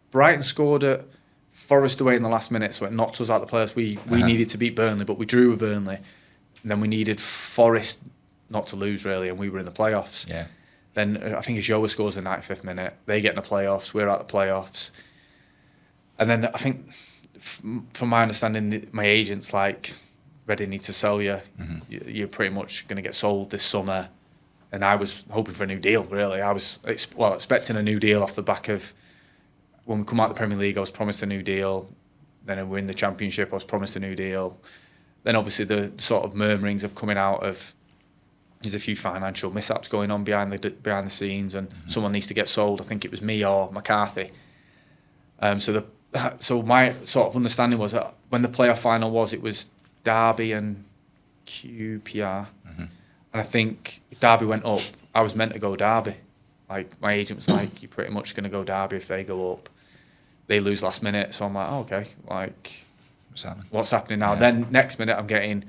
Brighton scored it, Forest away in the last minute, so it knocked us out of the playoffs. We needed to beat Burnley, but we drew with Burnley. And then we needed Forest not to lose, really, and we were in the playoffs. Yeah. Then I think Joa scores in the 95th minute. They get in the playoffs. We're out the playoffs. And then I think, from my understanding, my agent's like, Reading need to sell you. You're pretty much going to get sold this summer. And I was hoping for a new deal, really. I was expecting a new deal off the back of, when we come out of the Premier League, I was promised a new deal. Then when we win the Championship, I was promised a new deal. Then obviously the sort of murmurings of coming out of, there's a few financial mishaps going on behind the scenes, and someone needs to get sold. I think it was me or McCarthy. So my sort of understanding was that when the playoff final was, it was Derby and QPR, and I think if Derby went up, I was meant to go Derby. Like my agent was like, "You're pretty much going to go Derby if they go up." They lose last minute, so I'm like, oh, "Okay, like what's happening now?" Yeah. Then next minute, I'm getting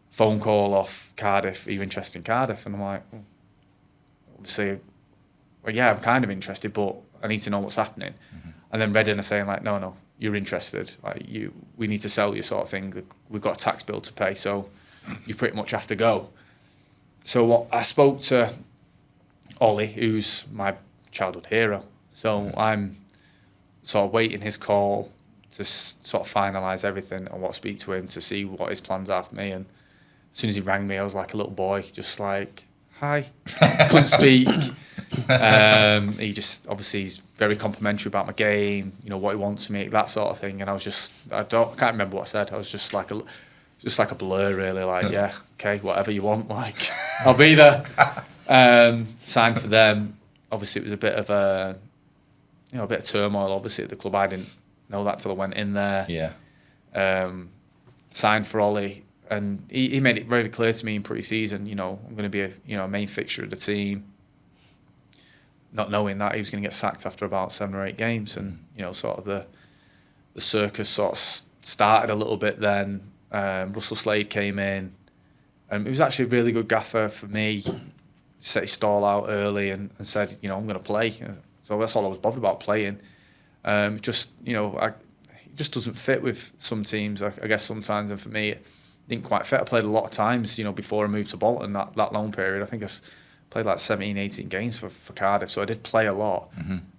phone call off Cardiff. Are you interested in Cardiff? And I'm like, obviously, well, yeah, I'm kind of interested, but I need to know what's happening. And then Reading are saying like, no, you're interested. Like we need to sell you, sort of thing. We've got a tax bill to pay, so you pretty much have to go. So I spoke to Ollie, who's my childhood hero. So I'm sort of waiting his call to sort of finalise everything and speak to him to see what his plans are for me. And as soon as he rang me, I was like a little boy, just like, hi. Couldn't speak. He just, obviously, he's very complimentary about my game, you know, what he wants from me, that sort of thing. And I was just, I can't remember what I said. I was just like a blur, really. Like, yeah, okay, whatever you want, like, I'll be there. Signed for them. Obviously, it was a bit of a bit of turmoil. Obviously, at the club, I didn't know that till I went in there. Yeah. Signed for Ollie. And he made it very clear to me in pre-season, you know, I'm going to be a main fixture of the team. Not knowing that he was going to get sacked after about 7 or 8 games, and you know, sort of the circus sort of started a little bit then. Russell Slade came in, and it was actually a really good gaffer for me. Set his stall out early and said, you know, I'm going to play. So that's all I was bothered about, playing. Just, you know, just doesn't fit with some teams. I guess sometimes, and for me, it didn't quite fit. I played a lot of times, before I moved to Bolton, that long period. I think I played like 17, 18 games for Cardiff, so I did play a lot.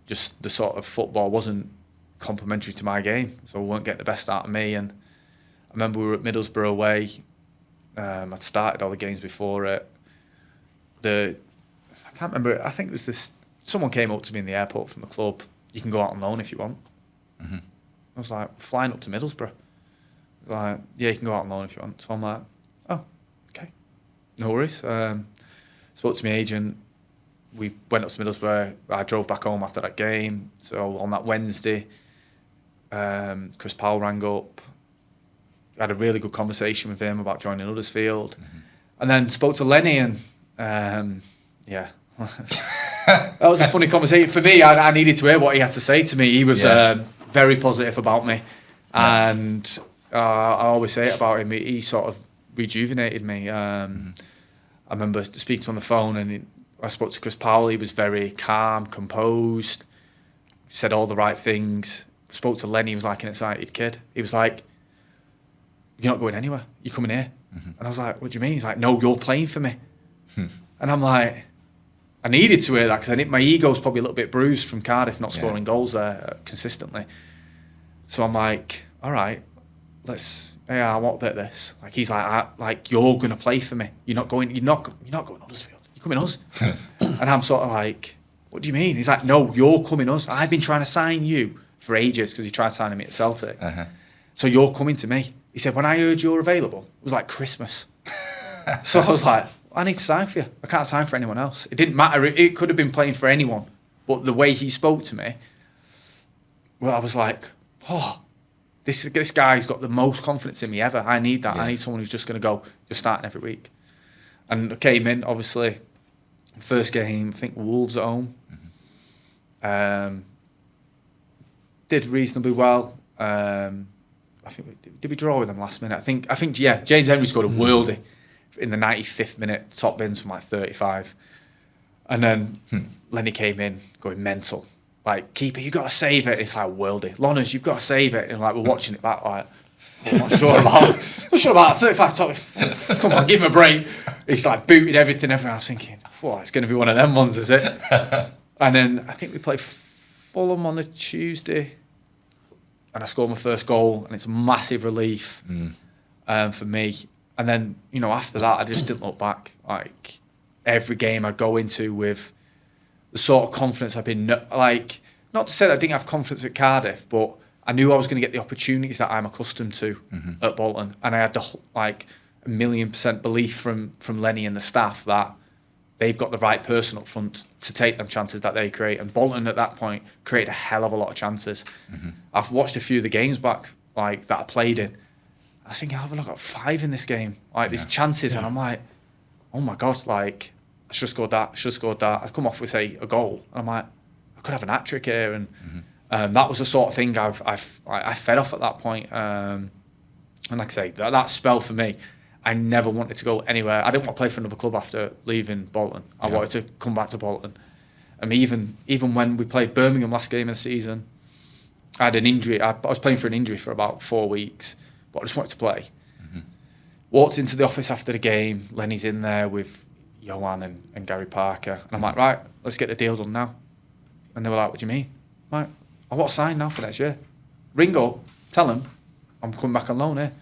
Just the sort of football wasn't complementary to my game, so it weren't getting the best out of me. And I remember we were at Middlesbrough away. I'd started all the games before it. I can't remember. I think it was this. Someone came up to me in the airport from the club. You can go out on loan if you want. I was like, flying up to Middlesbrough. Like, yeah, you can go out on loan if you want. So I'm like, oh, okay, no worries. Spoke to my agent. We went up to Middlesbrough. I drove back home after that game. So on that Wednesday, Chris Powell rang up. I had a really good conversation with him about joining Huddersfield. And then spoke to Lenny, and yeah. That was a funny conversation. For me, I needed to hear what he had to say to me. He was very positive about me. And I always say it about him. He sort of rejuvenated me. I remember speaking to him on the phone, and I spoke to Chris Powell. He was very calm, composed, said all the right things. Spoke to Lenny. He was like an excited kid. He was like, "You're not going anywhere. You're coming here." And I was like, "What do you mean?" He's like, "No, you're playing for me." And I'm like, I needed to hear that, because I think my ego's probably a little bit bruised from Cardiff not scoring goals there consistently. So I'm like, all right, I want a bit of this. Like, he's like, you're gonna play for me. You're not going Huddersfield. You're coming us. And I'm sort of like, what do you mean? He's like, no, you're coming us. I've been trying to sign you for ages, because he tried signing me at Celtic. So you're coming to me. He said, when I heard you're available, it was like Christmas. So I was like, I need to sign for you. I can't sign for anyone else. It didn't matter. It could have been playing for anyone. But the way he spoke to me, well, I was like, oh, this guy's got the most confidence in me ever. I need that. I need someone who's just going to go, you're starting every week. And I came in, obviously, first game, I think Wolves at home. Did reasonably well. I think did we draw with them last minute? I think James Henry scored a worldie in the 95th minute, top bins from like 35. And then Lenny came in going mental. Like, keeper, you got to save it. It's like worldie. Lonners, you've got to save it. And like, we're watching it back like, I'm not sure about that. 35 top. Come on, give him a break. He's like booted everything. I was thinking, it's going to be one of them ones, is it? And then I think we played Fulham on a Tuesday. And I scored my first goal. And it's a massive relief for me. And then, after that, I just didn't look back. Like, every game I'd go into with the sort of confidence I've been, like, not to say that I didn't have confidence at Cardiff, but I knew I was going to get the opportunities that I'm accustomed to at Bolton. And I had a 1,000,000% belief from Lenny and the staff that they've got the right person up front to take them chances that they create. And Bolton at that point created a hell of a lot of chances. I've watched a few of the games back, like, that I played in. I was thinking, I've got 5 in this game. Like, these chances, and I'm like, oh my God, like, I should have scored that. I'd come off with, say, a goal. And I'm like, I could have an hat-trick here. And that was the sort of thing I fed off at that point. And like I say, that spell for me, I never wanted to go anywhere. I didn't want to play for another club after leaving Bolton. I wanted to come back to Bolton. I mean, even when we played Birmingham last game of the season, I had an injury. I was playing for an injury for about 4 weeks. But I just wanted to play. Walked into the office after the game. Lenny's in there with Johan and Gary Parker. And I'm like, right, let's get the deal done now. And they were like, what do you mean? I'm like, I want to sign now for next year. Ring up, tell them I'm coming back on loan here.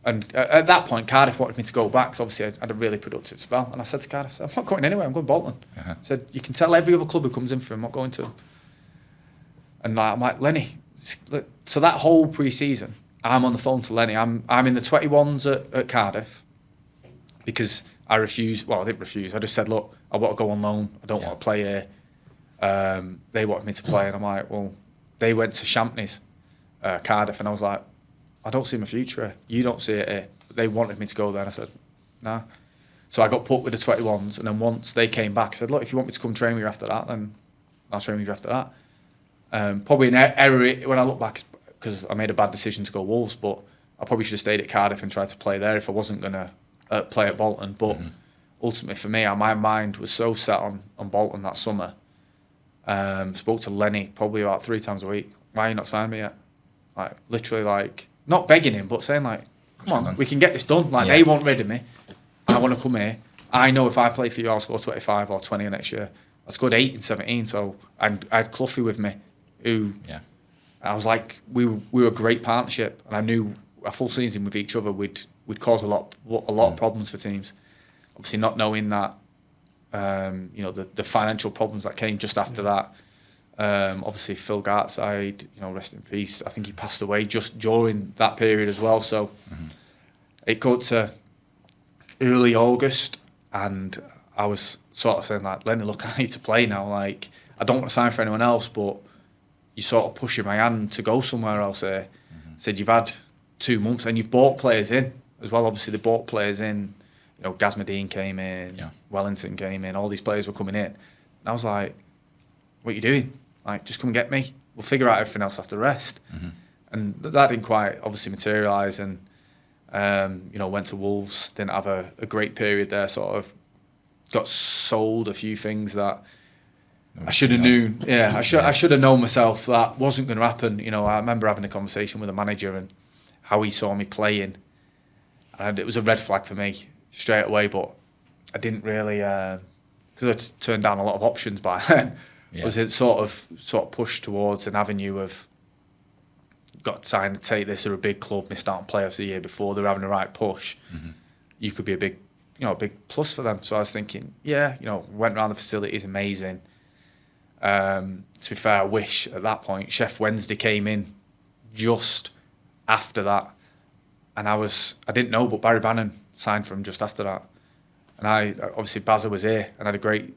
And at that point, Cardiff wanted me to go back, because obviously I had a really productive spell. And I said to Cardiff, I'm not going anywhere, I'm going to Bolton. I said, you can tell every other club who comes in for him, I'm not going to. And I'm like, Lenny, so that whole pre-season, I'm on the phone to Lenny. I'm in the 21s at Cardiff, because I refused. Well, I didn't refuse. I just said, look, I want to go on loan. I don't want to play here. They wanted me to play, and I'm like, well, they went to Champneys, Cardiff, and I was like, I don't see my future here. You don't see it here. But they wanted me to go there, and I said, nah. So I got put with the 21s, and then once they came back, I said, look, if you want me to come train with you after that, then I'll train with you after that. Probably an error when I look back, because I made a bad decision to go Wolves, but I probably should have stayed at Cardiff and tried to play there if I wasn't going to play at Bolton. But ultimately for me, my mind was so set on Bolton that summer. Spoke to Lenny probably about 3 times a week. Why are you not signing me yet? like literally like not begging him, but saying like, come on, we can get this done. Like they want rid of me. I want to come here. I know if I play for you, I'll score 25 or 20 next year. I scored 8 in 17, so I had Cloughie with me, who I was like, we were a great partnership, and I knew a full season with each other would cause a lot of problems for teams. Obviously, not knowing that, the financial problems that came just after that. Obviously, Phil Gartside, rest in peace. I think he passed away just during that period as well. So it got to early August, and I was sort of saying like, Lenny, look, I need to play now. Like, I don't want to sign for anyone else, but you're sort of pushing my hand to go somewhere else here. Said, you've had 2 months and you've bought players in as well. Obviously, they bought players in. Gazmadine came in, Wellington came in, all these players were coming in. And I was like, what are you doing? Like, just come and get me. We'll figure out everything else after rest. And that didn't quite obviously materialise. And, went to Wolves, didn't have a great period there, sort of got sold a few things that I should have known. Yeah, I should have known myself that wasn't going to happen. I remember having a conversation with a manager and how he saw me playing. And it was a red flag for me straight away, but I didn't really, because I'd turned down a lot of options by then. Was it sort of pushed towards an avenue of got signed to take this or a big club, missed out on playoffs the year before, they're having the right push. You could be a big plus for them. So I was thinking, went around the facilities, amazing. To be fair, I wish at that point Chef Wednesday came in just after that, and I didn't know, but Barry Bannon signed for him just after that, and I obviously Bazza was here and I had a great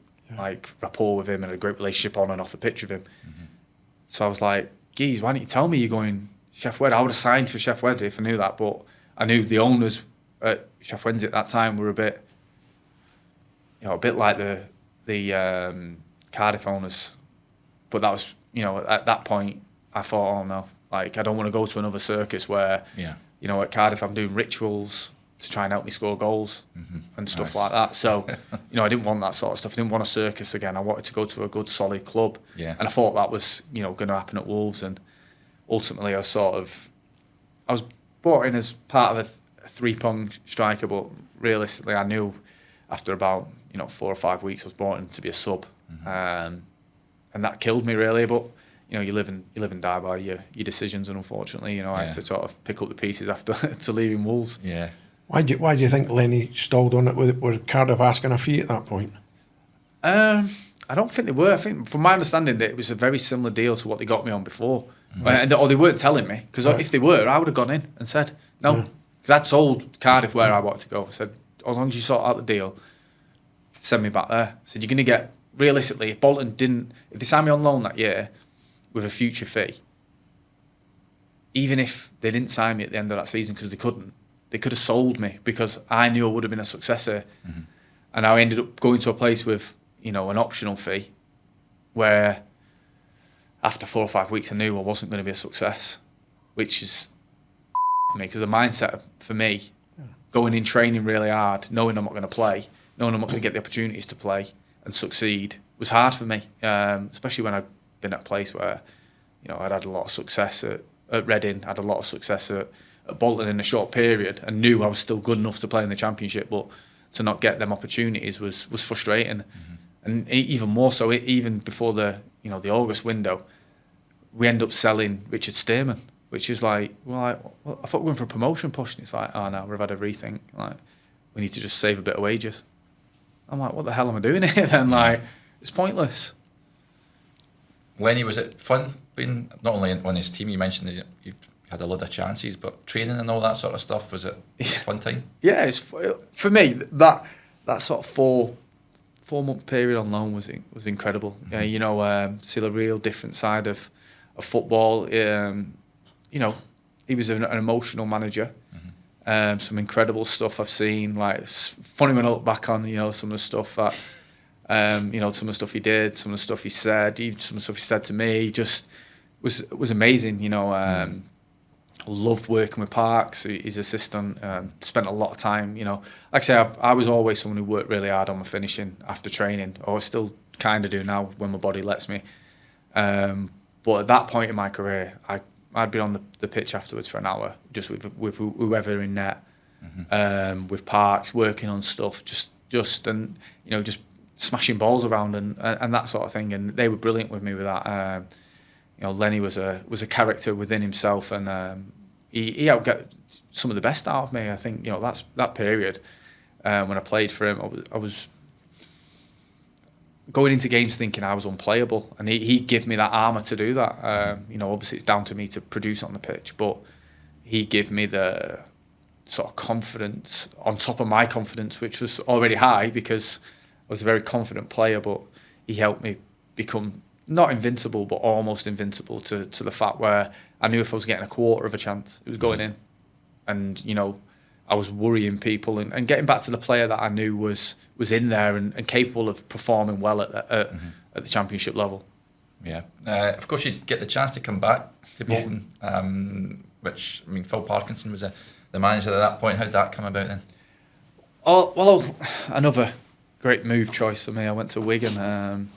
rapport with him and a great relationship on and off the pitch with him. So I was like, geez, why didn't you tell me you're going Chef Wednesday? I would have signed for Chef Wednesday if I knew that, but I knew the owners at Chef Wednesday at that time were a bit like the Cardiff owners, but that was at that point I thought, oh no, like I don't want to go to another circus where at Cardiff I'm doing rituals to try and help me score goals and stuff like that. So I didn't want that sort of stuff. I didn't want a circus again. I wanted to go to a good solid club, and I thought that was going to happen at Wolves. And ultimately I was brought in as part of a 3-pronged striker, but realistically I knew after about 4 or 5 weeks I was brought in to be a sub. And that killed me really, but you live and die by your decisions, and unfortunately I had to sort of pick up the pieces after to leaving Wolves. Why do you think Lenny stalled on it? Were Cardiff asking a fee at that point? I don't think they were. I think from my understanding that it was a very similar deal to what they got me on before, or they weren't telling me, because if they were I would have gone in and said no, because I told Cardiff where I wanted to go. I said, as long as you sort out the deal, send me back there. I said, you're going to get, realistically, if they signed me on loan that year with a future fee, even if they didn't sign me at the end of that season because they could have sold me, because I knew I would have been a successor. And I ended up going to a place with an optional fee where after 4 or 5 weeks I knew I wasn't going to be a success, which is me, because the mindset for me, going in training really hard, knowing I'm not going to play, knowing I'm not going to get the opportunities to play and succeed, was hard for me, especially when I'd been at a place where I'd had a lot of success at Reading, had a lot of success at Bolton in a short period, and knew I was still good enough to play in the Championship, but to not get them opportunities was frustrating. And even more so, even before the August window, we end up selling Richard Stearman, which is like, I thought we were going for a promotion push, and it's like, oh no, we've had a rethink, like we need to just save a bit of wages. I'm like, what the hell am I doing here then? Like, it's pointless. Lenny, was it fun being not only on his team? You mentioned that you've had a lot of chances, but training and all that sort of stuff, was it a fun time? Yeah, it's for me that sort of 4-month period on loan was incredible. See a real different side of football. He was an emotional manager. Some incredible stuff I've seen. Like, it's funny when I look back on some of the stuff that some of the stuff he did, some of the stuff he said, some of the stuff he said to me, just was amazing. Loved working with Parks, his assistant. Spent a lot of time. Like I say, I was always someone who worked really hard on my finishing after training, or I still kind of do now when my body lets me. But at that point in my career, I'd been on the pitch afterwards for an hour, just with whoever in net, with Parks, working on stuff, just and just smashing balls around and that sort of thing. And they were brilliant with me with that. Lenny was a character within himself, and he helped get some of the best out of me. I think that period when I played for him, I was going into games thinking I was unplayable, and he gave me that armour to do that. Obviously it's down to me to produce on the pitch, but he gave me the sort of confidence on top of my confidence, which was already high because I was a very confident player, but he helped me become not invincible, but almost invincible to the fact where I knew if I was getting a quarter of a chance, it was going in. And, I was worrying people and getting back to the player that I knew was in there and capable of performing well at the championship level. Yeah. Of course, you get the chance to come back to Bolton, which, Phil Parkinson was the manager at that point. How did that come about then? Oh, well, another great move choice for me. I went to Wigan. And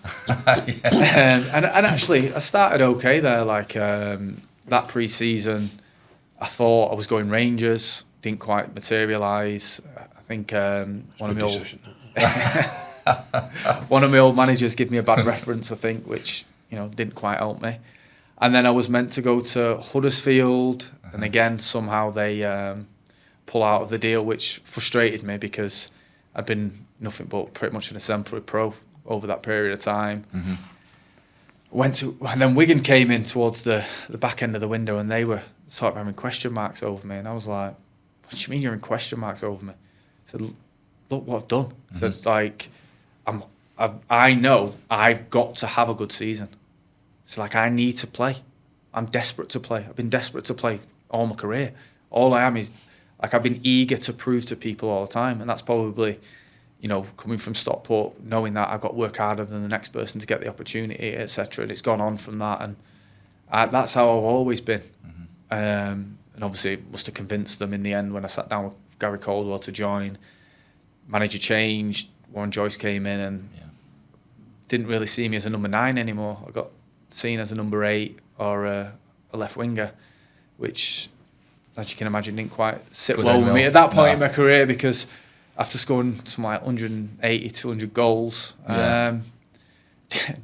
actually, I started okay there. That pre-season, I thought I was going Rangers. Didn't quite materialise. I think one of my old managers gave me a bad reference, I think, which didn't quite help me. And then I was meant to go to Huddersfield, and again somehow they pull out of the deal, which frustrated me because I'd been nothing but pretty much an exemplary pro over that period of time. And then Wigan came in towards the back end of the window, and they were sort of having question marks over me, and I was like, "What do you mean you're in question marks over me?" I said, "Look what I've done." So it's like, I know I've got to have a good season. So I need to play. I'm desperate to play. I've been desperate to play all my career. All I am is I've been eager to prove to people all the time, and that's probably, coming from Stockport, knowing that I've got to work harder than the next person to get the opportunity, etc. And it's gone on from that, and that's how I've always been. And obviously it must have convinced them in the end when I sat down with Gary Caldwell to join. Manager changed, Warren Joyce came in and didn't really see me as a number 9 anymore. I got seen as a number 8 or a left winger, which, as you can imagine, didn't quite sit well with me at that point in my career, because after scoring some 180, 200 goals, didn't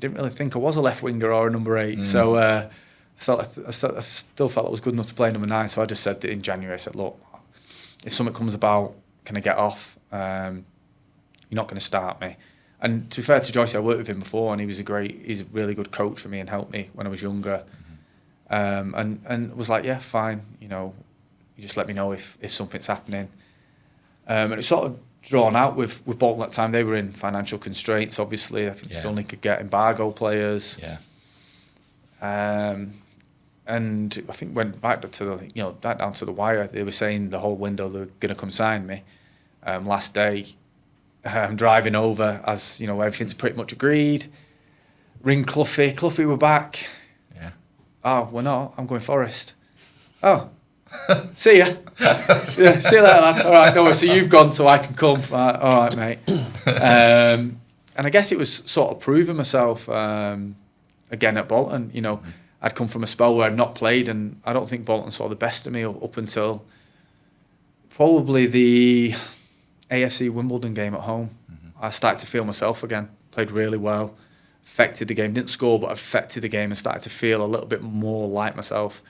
really think I was a left winger or a number 8. So I still felt I was good enough to play number 9. So I just said in January, I said, "Look, if something comes about, can I get off? You're not going to start me." And to be fair to Joyce, I worked with him before, and he's a really good coach for me and helped me when I was younger. And was like, "Yeah, fine. You just let me know if something's happening." And it's sort of drawn out with Bolton at the time. They were in financial constraints, obviously. I think they only could get embargo players. And I think went back to down to the wire. They were saying the whole window they were going to come sign me. Last day, I'm driving over as everything's pretty much agreed. Ring Cloughie. Cloughie, we're back. Oh, we're not. I'm going Forest. Oh, see ya. See you later, lad. All right, no, so you've gone, so I can come. All right, mate. And I guess it was sort of proving myself again at Bolton. I'd come from a spell where I'd not played, and I don't think Bolton saw the best of me up until probably the AFC Wimbledon game at home. I started to feel myself again. Played really well, affected the game. Didn't score, but affected the game and started to feel a little bit more like myself.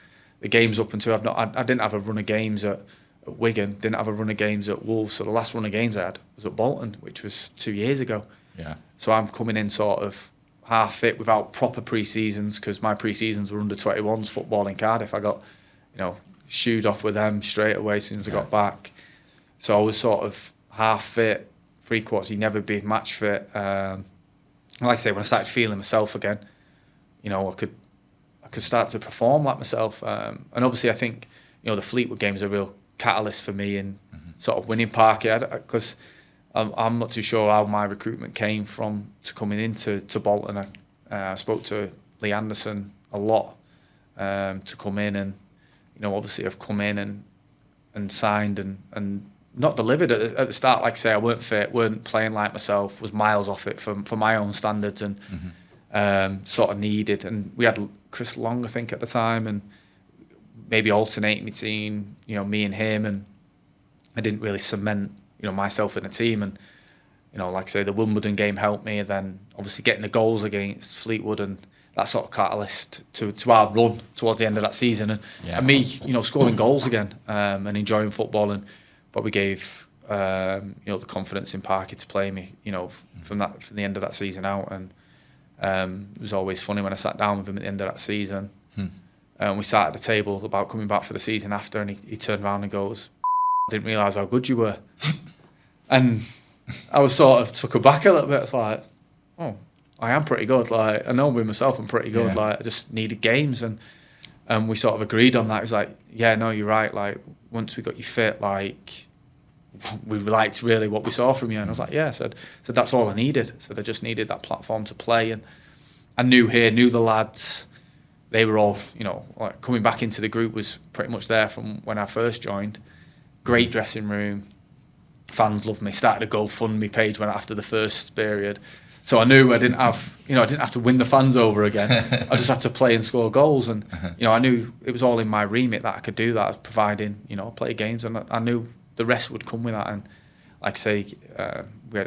The games up until I didn't have a run of games at Wigan, didn't have a run of games at Wolves. So the last run of games I had was at Bolton, which was 2 years ago. So I'm coming in sort of half fit without proper pre-seasons, because my pre-seasons were under 21s football in Cardiff. I got, shooed off with them straight away as soon as I got back. So I was sort of half fit, 3/4. You never be match fit. Like I say, when I started feeling myself again, I could start to perform like myself. And obviously, I think the Fleetwood game is a real catalyst for me in sort of winning Parky, because I'm not too sure how my recruitment came from to coming into Bolton. I spoke to Lee Anderson a lot to come in, and obviously I've come in and signed and not delivered at the start. Like I say, I weren't fit, weren't playing like myself, was miles off it for my own standards, and sort of needed. And we had Chris Long, I think, at the time, and maybe alternating between, you know, me and him, and I didn't really cement, you know, myself in a team. And, you know, like I say, the Wimbledon game helped me, and then obviously getting the goals against Fleetwood and that sort of catalyst to our run towards the end of that season, and me, you know, scoring goals again, and enjoying football, and probably gave you know, the confidence in Parky to play me, you know, from the end of that season out. And it was always funny when I sat down with him at the end of that season, and we sat at the table about coming back for the season after, and he turned around and goes, "I didn't realise how good you were." And I was sort of took aback a little bit. It's like, oh, I am pretty good. Like, I know with myself I'm pretty good. Yeah. Like, I just needed games, and we sort of agreed on that. He was like, "Yeah, no, you're right. Like, once we got you fit, like, we liked really what we saw from you." And I was like, "Yeah." I said that's all I needed. I said I just needed that platform to play, and I knew the lads. They were all, you know, like, coming back into the group was pretty much there from when I first joined. Great dressing room. Fans loved me. Started a GoFundMe page after the first period. So I knew I didn't have to win the fans over again. I just had to play and score goals, and you know, I knew it was all in my remit that I could do that, providing, you know, play games, and I knew the rest would come with that. And like I say, I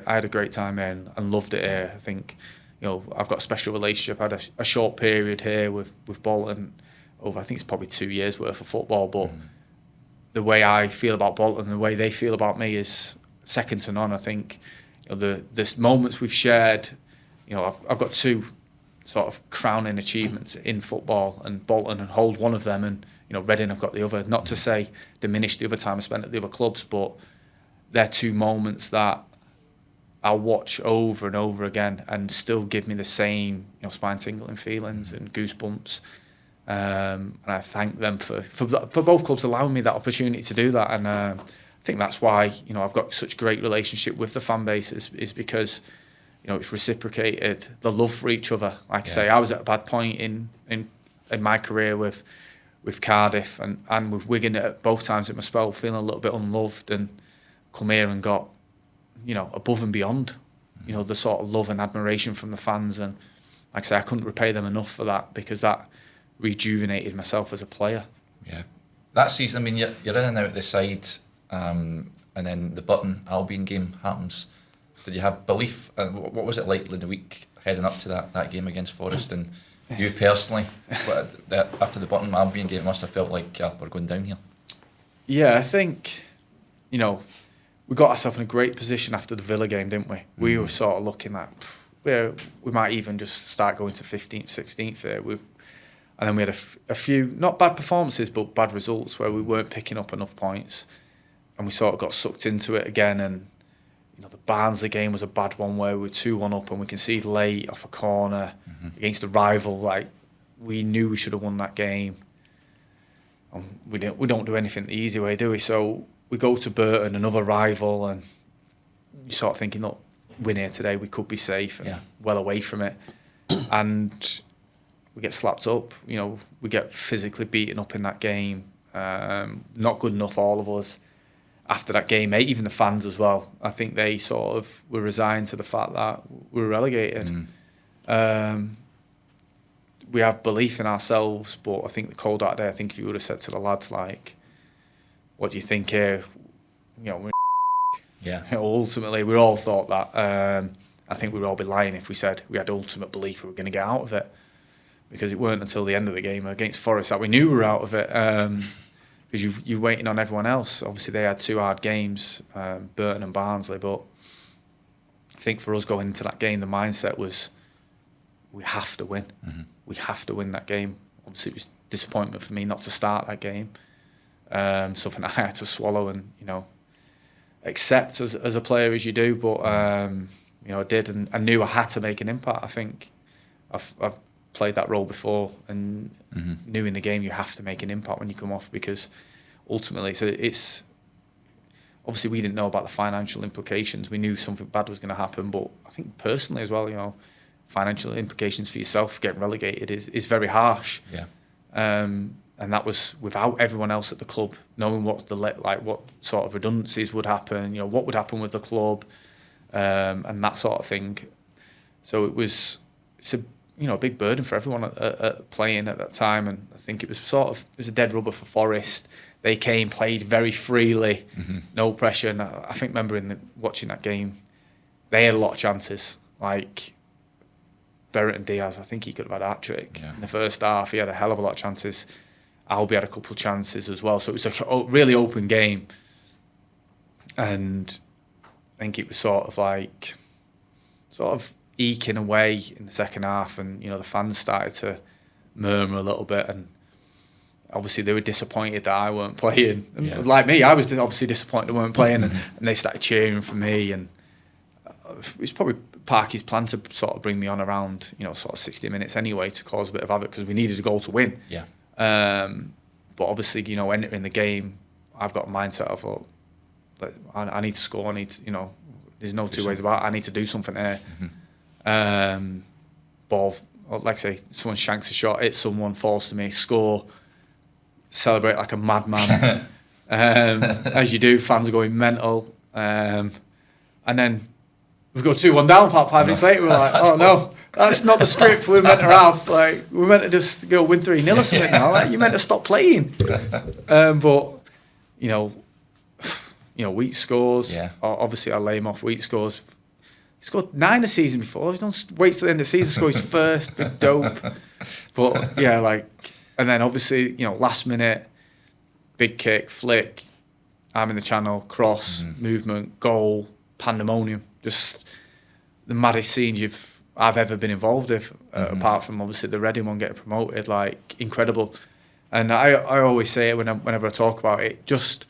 had a great time here and loved it here. I think, you know, I've got a special relationship. I had a short period here with Bolton over, I think it's probably 2 years worth of football, but the way I feel about Bolton and the way they feel about me is second to none. I think, you know, the moments we've shared, you know, I've got two sort of crowning achievements in football, and Bolton and hold one of them, and, you know, Reading have got the other. Not to say diminish the other time I spent at the other clubs, but they're two moments that I'll watch over and over again and still give me the same, you know, spine tingling feelings and goosebumps. And I thank them for both clubs allowing me that opportunity to do that. And I think that's why, you know, I've got such great relationship with the fan base is because, you know, it's reciprocated, the love for each other. Like I say, I was at a bad point in my career with Cardiff and with Wigan at both times at my spell, feeling a little bit unloved, and come here and got, you know, above and beyond, you know, the sort of love and admiration from the fans. And like I say, I couldn't repay them enough for that, because that rejuvenated myself as a player. Yeah, that season, I mean, you're in and out the side, and then the Burton Albion game happens. Did you have belief? And what was it like in the week heading up to that game against Forest? And you personally, after the Burton Albion game, it must have felt like we're going down here. Yeah, I think, you know, we got ourselves in a great position after the Villa game, didn't we? We were sort of looking at where we might even just start going to 15th, 16th there. And then we had a few, not bad performances, but bad results where we weren't picking up enough points. And we sort of got sucked into it again. And, you know, the Barnsley game was a bad one where we were 2-1 up and we conceded late off a corner against a rival. Like, we knew we should have won that game. We don't do anything the easy way, do we? So we go to Burton, another rival, and you start thinking, look, win here today, we could be safe and well away from it. And we get slapped up, you know, we get physically beaten up in that game. Not good enough, all of us. After that game, even the fans as well, I think they sort of were resigned to the fact that we were relegated. We have belief in ourselves, but I think the cold that day, I think if you would have said to the lads, like, what do you think here? You know, you know, ultimately, we all thought that. I think we would all be lying if we said we had ultimate belief we were going to get out of it, because it weren't until the end of the game against Forest that we knew we were out of it. Because you're waiting on everyone else. Obviously, they had two hard games, Burton and Barnsley, but I think for us going into that game, the mindset was we have to win. We have to win that game. Obviously, it was disappointment for me not to start that game. Something I had to swallow and, you know, accept as a player as you do. But you know, I did, and I knew I had to make an impact. I think I've played that role before, and knew in the game you have to make an impact when you come off, because ultimately, so it's obviously we didn't know about the financial implications. We knew something bad was going to happen, but I think personally as well, you know, financial implications for yourself getting relegated is very harsh. And that was without everyone else at the club knowing what what sort of redundancies would happen, you know, what would happen with the club, and that sort of thing. So it's a, you a big burden for everyone at playing at that time, and I think it was a dead rubber for Forest. They came, played very freely, no pressure, and I think watching that game, they had a lot of chances. Like Berrett Diaz, I think he could have had a hat-trick in the first half. He had a hell of a lot of chances. Albie had a couple of chances as well, so it was a really open game, and I think it was sort of eking away in the second half, and the fans started to murmur a little bit, and obviously they were disappointed that I weren't playing. And like me, I was obviously disappointed I weren't playing, and they started cheering for me, and it was probably Parky's plan to sort of bring me on around sort of 60 minutes anyway, to cause a bit of havoc, because we needed a goal to win. But obviously entering the game, I've got a mindset of I need to score. I need to, there's no two ways about it. I need to do something there. Ball, like I say, someone shanks a shot, hits someone, falls to me, score, celebrate like a madman. As you do, fans are going mental. And then we go 2-1 down. 5 minutes later, we're like, oh no, that's not the script we're meant to have. Like, we're meant to just go win 3-0 or something now. Like, you're meant to stop playing. But Wheat scores. Obviously, I lay him off. Wheat scores. He scored 9 the season before. He don't wait till the end of the season to score his first. Big dope. But and then obviously, last minute, big kick, flick, arm in the channel, cross, movement, goal, pandemonium. Just the maddest scenes I've ever been involved with, apart from obviously the Reading one getting promoted. Like, incredible. And I always say it whenever I talk about it, just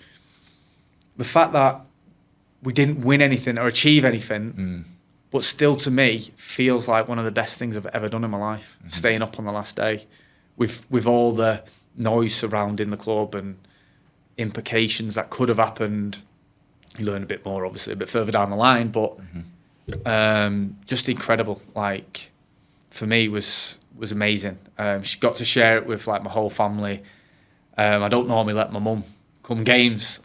the fact that we didn't win anything or achieve anything, but still to me feels like one of the best things I've ever done in my life. Staying up on the last day, with all the noise surrounding the club and implications that could have happened. You learn a bit more, obviously, a bit further down the line, but just incredible. Like, for me, was amazing. She got to share it with like my whole family. I don't normally let my mum come games.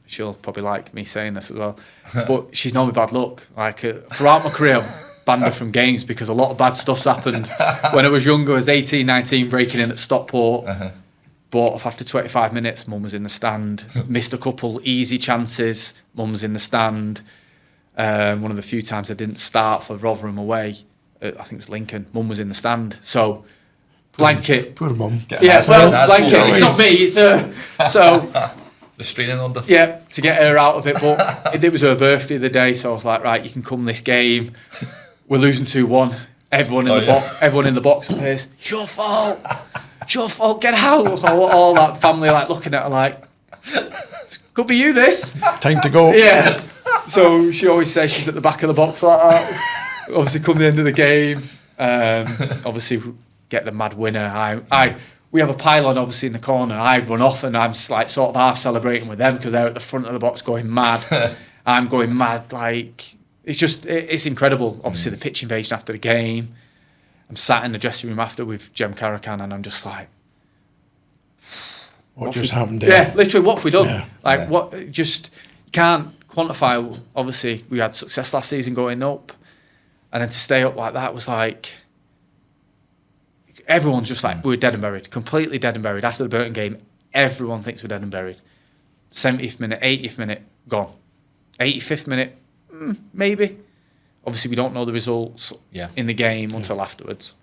She'll probably like me saying this as well, but she's known me bad luck. Like, throughout my career, I've banned her from games because a lot of bad stuff's happened. When I was younger, I was 18, 19, breaking in at Stockport. But after 25 minutes, Mum was in the stand. Missed a couple easy chances. Mum was in the stand. One of the few times I didn't start for Rotherham away, I think it was Lincoln. Mum was in the stand. So, blanket. Poor Mum. Yeah, well, blanket. It's not me. It's her. So, the straining order. Yeah, to get her out of it. But it was her birthday the day, so I was like, right, you can come this game. We're losing 2-1. Everyone in the box appears. It's your fault. It's your fault, get out. All that family like looking at her like, could be you this. Time to go. Yeah. So she always says she's at the back of the box like that. Obviously come the end of the game. Obviously get the mad winner. We have a pylon obviously in the corner. I run off and I'm like sort of half celebrating with them because they're at the front of the box going mad. I'm going mad. Like, it's incredible. Obviously the pitch invasion after the game. I'm sat in the dressing room after with Jem Caracan and I'm just like, what just happened there? Yeah, literally, what have we done? Yeah. What, just, you can't quantify. Obviously, we had success last season going up, and then to stay up like that was like, everyone's just like, we're dead and buried, completely dead and buried. After the Burton game, everyone thinks we're dead and buried. 70th minute, 80th minute, gone. 85th minute, maybe. Obviously, we don't know the results in the game until afterwards.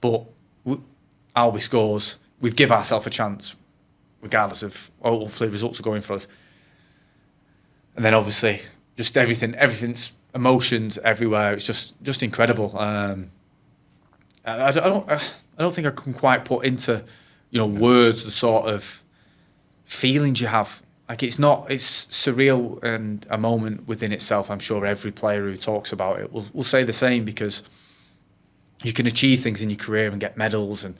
But Albie scores. We've given ourselves a chance, regardless of hopefully results are going for us. And then obviously, just everything's emotions everywhere. It's just incredible. I don't think I can quite put into words the sort of feelings you have. Like, it's surreal and a moment within itself. I'm sure every player who talks about it will say the same, because you can achieve things in your career and get medals and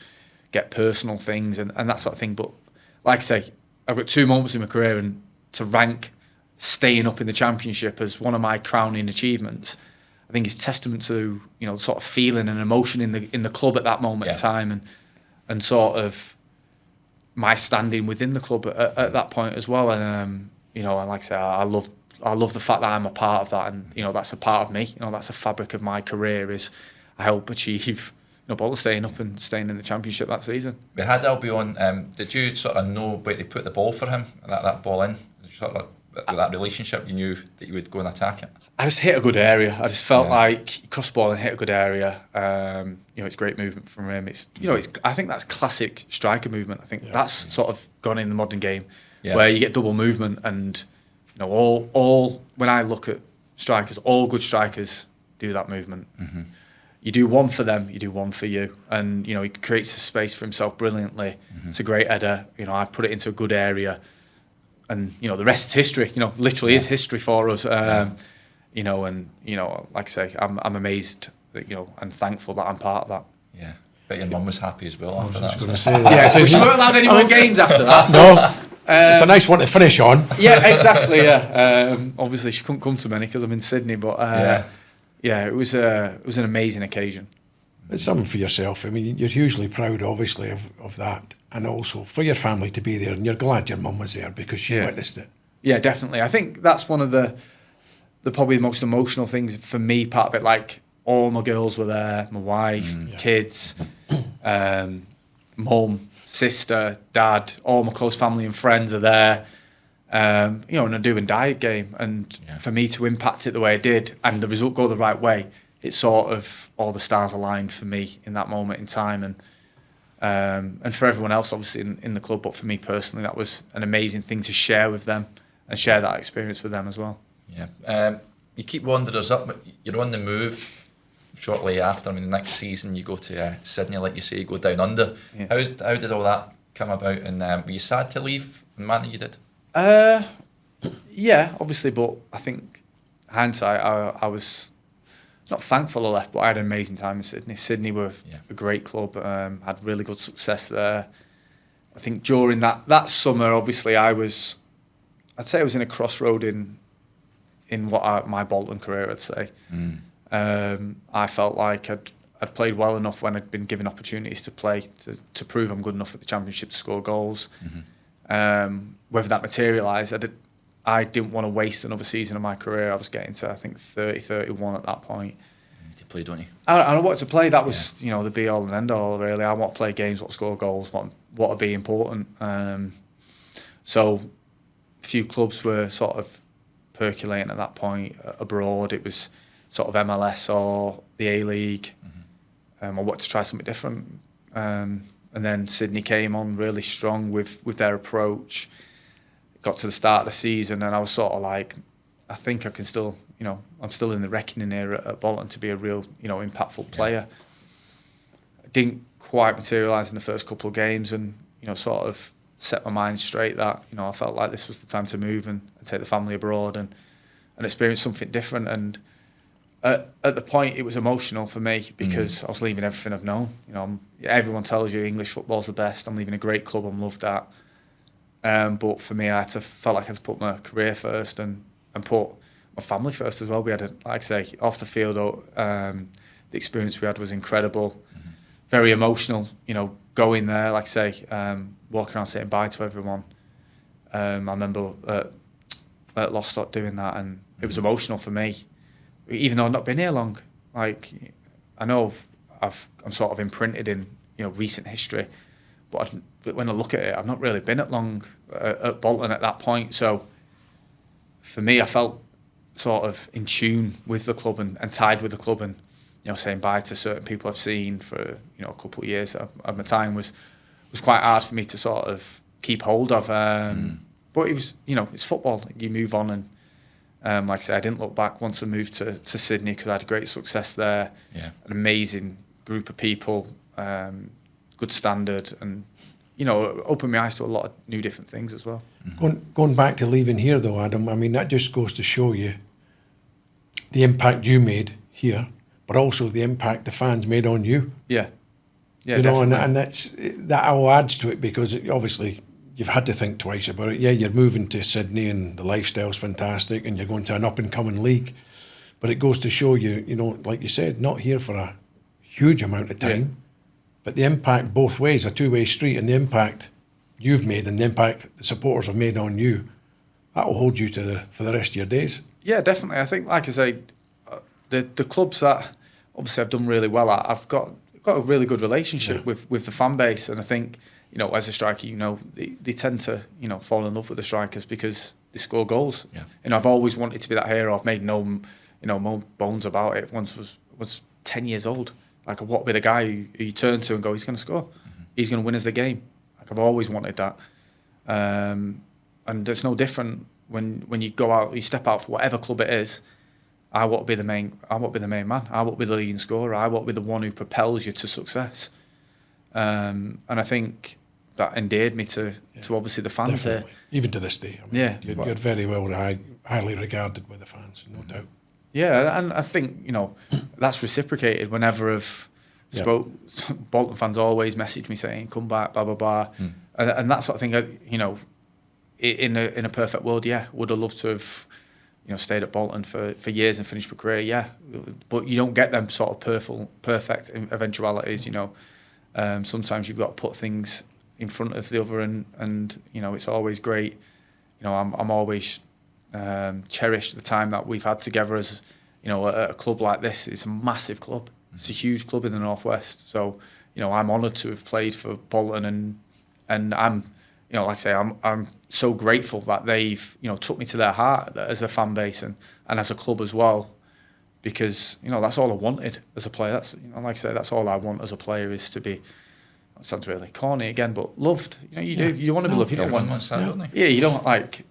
get personal things and that sort of thing. But like I say, I've got 2 moments in my career, and to rank staying up in the Championship as one of my crowning achievements, I think is testament to sort of feeling and emotion in the club at that moment in time, and sort of my standing within the club at that point as well. And like I say, I love the fact that I'm a part of that, and that's a part of me. That's a fabric of my career. Is help achieve Bolton staying up and staying in the Championship that season. We had Albie on. Did you sort of know where to put the ball for him, that ball in? Sort of that relationship, you knew that you would go and attack it? I just hit a good area. I just felt like he crossed ball and hit a good area. It's great movement from him. I think that's classic striker movement. I think that's sort of gone in the modern game, where you get double movement, and all when I look at strikers, all good strikers do that movement. Mm-hmm. You do one for them, you do one for you, and he creates a space for himself brilliantly. Mm-hmm. It's a great header. I've put it into a good area, and the rest is history. Literally is history for us. Like I say, I'm amazed that, and thankful that I'm part of that. Yeah, bet your mum was happy as well after that. I was going to say that. So we weren't allowed any more games after that. No, it's a nice one to finish on. Yeah, exactly. Yeah, obviously she couldn't come to many because I'm in Sydney, but it was an amazing occasion. It's something for yourself. I mean, you're hugely proud, obviously, of that, and also for your family to be there, and you're glad your mum was there because she witnessed it. Yeah, definitely. I think that's one of the probably the most emotional things for me. Part of it, like all my girls were there, my wife, kids, mum, sister, dad, all my close family and friends are there. In a do and die game, and for me to impact it the way I did, and the result go the right way, it sort of all the stars aligned for me in that moment in time, and for everyone else, obviously in the club, but for me personally, that was an amazing thing to share with them and share that experience with them as well. Yeah, you keep Wanderers up, but you're on the move shortly after. I mean, the next season you go to Sydney, like you say, you go down under. Yeah. How did all that come about, and were you sad to leave the manner you did? Yeah, obviously, but I think hindsight, I was not thankful I left, but I had an amazing time in Sydney. Sydney were a great club, had really good success there. I think during that summer, obviously, I'd say I was in a crossroad in my Bolton career, I'd say. I felt like I'd played well enough when I'd been given opportunities to play to prove I'm good enough at the Championship to score goals. Whether that materialised, I didn't want to waste another season of my career. I was getting to, I think, 30, 31 at that point. You play, don't you? I wanted to play. That was, the be-all and end-all, really. I want to play games, want to score goals, want to be important. So a few clubs were sort of percolating at that point abroad. It was sort of MLS or the A-League. I wanted to try something different. And then Sydney came on really strong with their approach. Got to the start of the season, and I was sort of like, I think I can still, I'm still in the reckoning here at Bolton to be a real, impactful player. It didn't quite materialise in the first couple of games, and sort of set my mind straight that I felt like this was the time to move and take the family abroad and experience something different. And at the point, it was emotional for me because I was leaving everything I've known. Everyone tells you English football's the best. I'm leaving a great club I'm loved at. But for me, felt like I had to put my career first and put my family first as well. We had, like I say, off the field, the experience we had was incredible. Very emotional, going there, like I say, walking around saying bye to everyone. I remember at Lostock doing that, and it was emotional for me. Even though I've not been here long, like I know I'm sort of imprinted in recent history, but when I look at it, I've not really been at long at Bolton at that point. So for me, I felt sort of in tune with the club and tied with the club, and saying bye to certain people I've seen for a couple of years of my time was quite hard for me to sort of keep hold of. But it was it's football. You move on and. Like I said, I didn't look back once I moved to Sydney because I had great success there. Yeah. An amazing group of people, good standard, and opened my eyes to a lot of new different things as well. Going back to leaving here though, Adam, I mean that just goes to show you the impact you made here, but also the impact the fans made on you. Yeah, and that all adds to it because obviously. You've had to think twice about it. Yeah, you're moving to Sydney and the lifestyle's fantastic and you're going to an up-and-coming league. But it goes to show you, like you said, not here for a huge amount of time, but the impact both ways, a two-way street, and the impact you've made and the impact the supporters have made on you, that will hold you for the rest of your days. Yeah, definitely. I think, like I say, the clubs that obviously I've done really well. I've got a really good relationship with the fan base, and I think, you know, as a striker, you know, they tend to, you know, fall in love with the strikers because they score goals. Yeah. And I've always wanted to be that hero. I've made no bones about it. Once was 10 years old. Like, I want to be the guy who you turn to and go, he's going to score. Mm-hmm. He's going to win us the game. Like, I've always wanted that. And it's no different when you go out, you step out for whatever club it is. I want to be the main man. I want to be the leading scorer. I want to be the one who propels you to success. And I think that endeared me to obviously the fans here. Even to this day. I mean, you're very well highly regarded by the fans, no doubt. Yeah, and I think, you know, that's reciprocated whenever I've spoke. Bolton fans always message me saying, come back, blah, blah, blah. And that sort of thing, you know, in a perfect world, would have loved to have, you know, stayed at Bolton for years and finished my career, but you don't get them sort of perfect eventualities, you know. Sometimes you've got to put things in front of the other, and you know, it's always great. You know, I'm always cherished the time that we've had together as, you know, at a club like this. It's a massive club. It's a huge club in the Northwest. So, you know, I'm honoured to have played for Bolton, and I'm, you know, like I say, I'm so grateful that they've, you know, took me to their heart as a fan base and as a club as well, because, you know, that's all I wanted as a player. That's, you know, like I say, that's all I want as a player, is to be, it sounds really corny again, but loved. You know, you want to be loved. You don't want that, don't they? Yeah, you don't, like,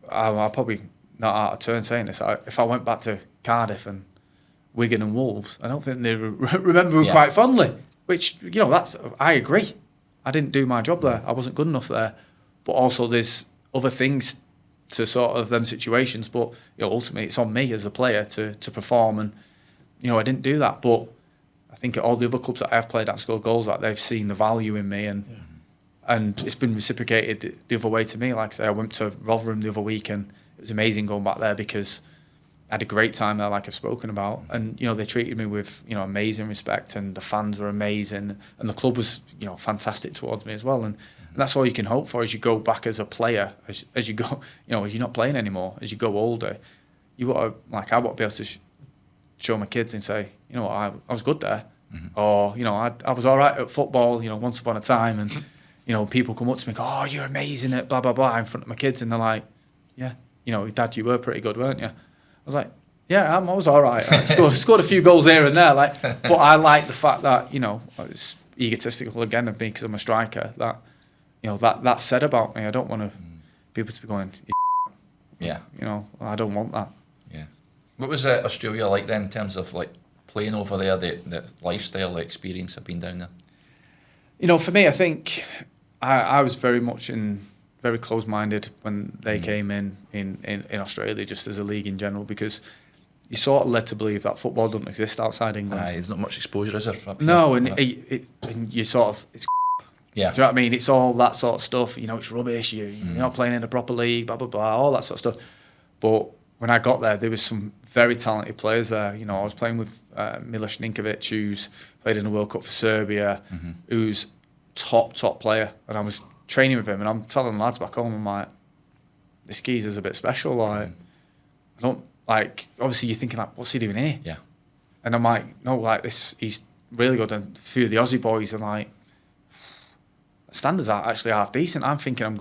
I'm probably not out of turn saying this. If I went back to Cardiff and Wigan and Wolves, I don't think they remember me quite fondly. Which, you know, I agree. I didn't do my job there. I wasn't good enough there. But also, there's other things to sort of them situations. But, you know, ultimately, it's on me as a player to perform. And, you know, I didn't do that. But I think at all the other clubs that I've played at, scored goals, that they've seen the value in me, and it's been reciprocated the other way to me. Like I say, I went to Rotherham the other week, and it was amazing going back there because I had a great time there, like I've spoken about. And, you know, they treated me with, you know, amazing respect, and the fans were amazing, and the club was, you know, fantastic towards me as well. And that's all you can hope for as you go back as a player, as you go, you know, as you're not playing anymore, as you go older. You want to, like, I want to be able to show my kids and say, you know, I was good there. Or, you know, I was all right at football, you know, once upon a time. And, you know, people come up to me and go, oh, you're amazing at blah, blah, blah, in front of my kids. And they're like, yeah, you know, Dad, you were pretty good, weren't you? I was like, yeah, I was all right. I scored a few goals here and there. Like, but I like the fact that, you know, it's egotistical again of me because I'm a striker, that, you know, that's said about me. I don't want people to be going, you know, I don't want that. Yeah. What was Australia like then in terms of, like, playing over there, the lifestyle, the experience of being down there? You know, for me, I think I was very much very close-minded when they came in Australia, just as a league in general, because you're sort of led to believe that football doesn't exist outside England. There's not much exposure, is there? No, and you sort of, it's yeah. Do you know what I mean? It's all that sort of stuff. You know, it's rubbish. You're not playing in a proper league, blah, blah, blah, all that sort of stuff. But when I got there was some very talented players there. You know, I was playing with Milos Ninkovic, who's played in the World Cup for Serbia, who's top player. And I was training with him, and I'm telling the lads back home, I'm like, this geezer's a bit special. Like, I don't, like, obviously you're thinking, like, what's he doing here? Yeah. And I'm like, no, like, he's really good. And a few of the Aussie boys are like, standards are actually half decent. I'm thinking,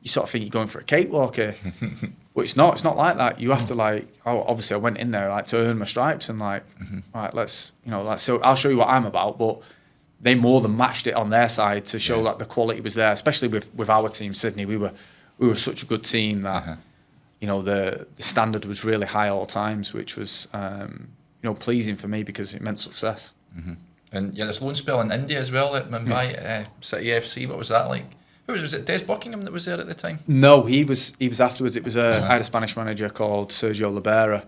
you sort of think you're going for a cakewalk here. But it's not like that. You have to, like, obviously I went in there, like, to earn my stripes, and, like, all right, let's, you know, like, so I'll show you what I'm about. But they more than matched it on their side to show that the quality was there, especially with our team, Sydney. We were such a good team that, you know, the standard was really high all times, which was, you know, pleasing for me because it meant success. And there's loan spell in India as well at Mumbai City FC. What was that like? Who was it? Des Buckingham that was there at the time? No, he was afterwards. It was I had a Spanish manager called Sergio Libera.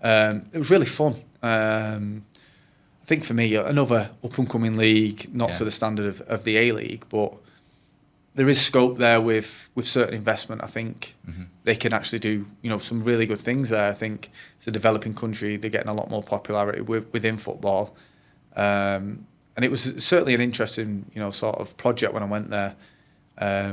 It was really fun. I think for me, another up and coming league, not to the standard of the A League, but there is scope there with certain investment. I think they can actually do, you know, some really good things there. I think it's a developing country. They're getting a lot more popularity within football. And it was certainly an interesting, you know, sort of project when I went there. I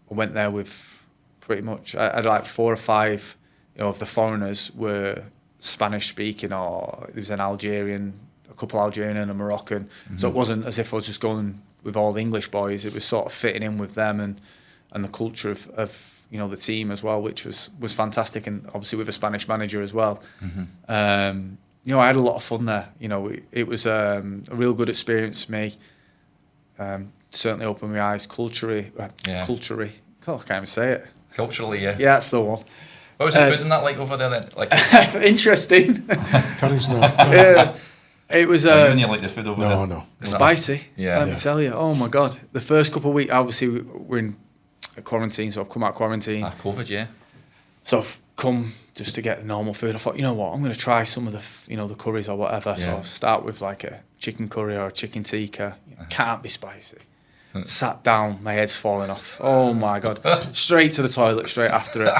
went there with pretty much, I had like 4 or 5, you know, of the foreigners were Spanish speaking, or there was an Algerian a couple Algerian and a Moroccan. So it wasn't as if I was just going with all the English boys. It was sort of fitting in with them and the culture of the team as well, which was fantastic, and obviously with a Spanish manager as well. I had a lot of fun there. It was a real good experience for me. Certainly opened my eyes culturally. I can't even say it. Culturally, yeah. Yeah, that's the one. What was the food and that like over there then? Like interesting. Curry's not. Yeah. It was you didn't like the food over there? No. Spicy. Yeah. Let me tell you. Oh my God. The first couple of weeks, obviously we're in quarantine, so I've come out of quarantine. COVID, yeah. So I've come just to get the normal food. I thought, you know what, I'm going to try some of the, the curries or whatever. Yeah. So I'll start with like a chicken curry or a chicken tikka. Can't be spicy. Sat down, my head's falling off. Oh my God. Straight to the toilet straight after it.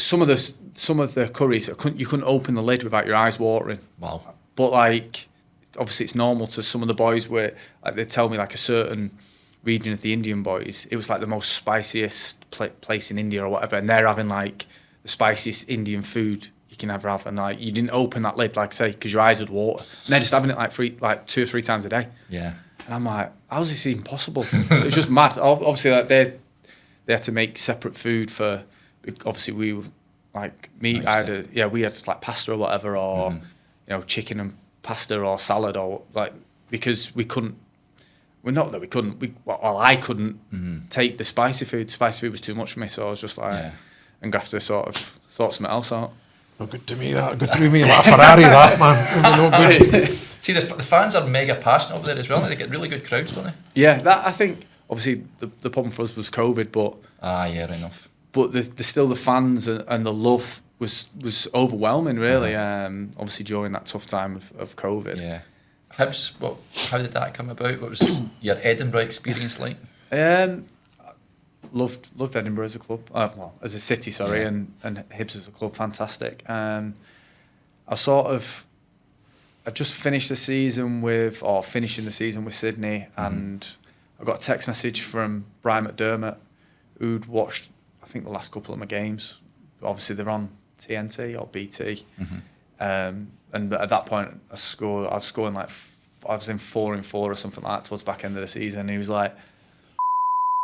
Some of the curries, you couldn't open the lid without your eyes watering. Wow. But like, obviously it's normal to some of the boys where like they tell me like a certain region of the Indian boys, it was like the most spiciest place in India or whatever, and they're having like the spiciest Indian food you can ever have, and like you didn't open that lid, like I say, because your eyes would water, and they're just having it like 2 or 3 times a day. Yeah. And I'm like, how's this even possible? It was just mad. Obviously, like they had to make separate food for. Obviously, we were like me. We had like pasta or whatever, or chicken and pasta or salad, or like because we couldn't. Well, not that we couldn't. I couldn't take the spicy food. Spicy food was too much for me, so I was just like, I'm gonna have to sort something else out. Not good to me. That good through me like a Ferrari. That man. See, the fans are mega passionate over there as well. They get really good crowds, don't they? Yeah, that I think. Obviously, the problem for us was COVID, but yeah, right enough. But the still the fans and the love was overwhelming, really. Obviously, during that tough time of COVID. Yeah. Hibs, how did that come about? What was your Edinburgh experience like? Loved Edinburgh as a club. As a city, sorry, and Hibs as a club, fantastic. I just finishing the season with Sydney, and I got a text message from Brian McDermott, who'd watched, I think, the last couple of my games. Obviously, they're on TNT or BT. And at that point, I was in 4 in 4 or something like that towards the back end of the season. And he was like,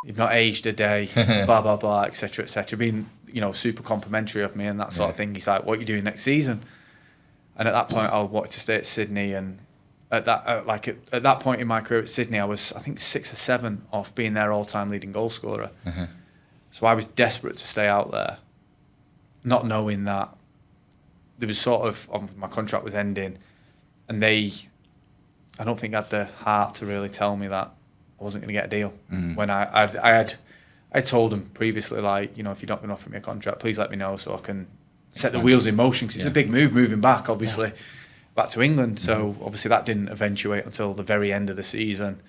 "You've not aged a day," blah blah blah, etc. etc. Being super complimentary of me and that sort of thing. He's like, "What are you doing next season?" And at that point, I wanted to stay at Sydney. And at that point in my career at Sydney, I was, I think, 6 or 7 off being their all-time leading goal scorer. So I was desperate to stay out there, not knowing that there was my contract was ending, and I don't think had the heart to really tell me that I wasn't going to get a deal. When I told them previously, like, if you're not going to offer me a contract, please let me know so I can set the wheels in motion, because it's a big move moving back, obviously, back to England. So obviously that didn't eventuate until the very end of the season,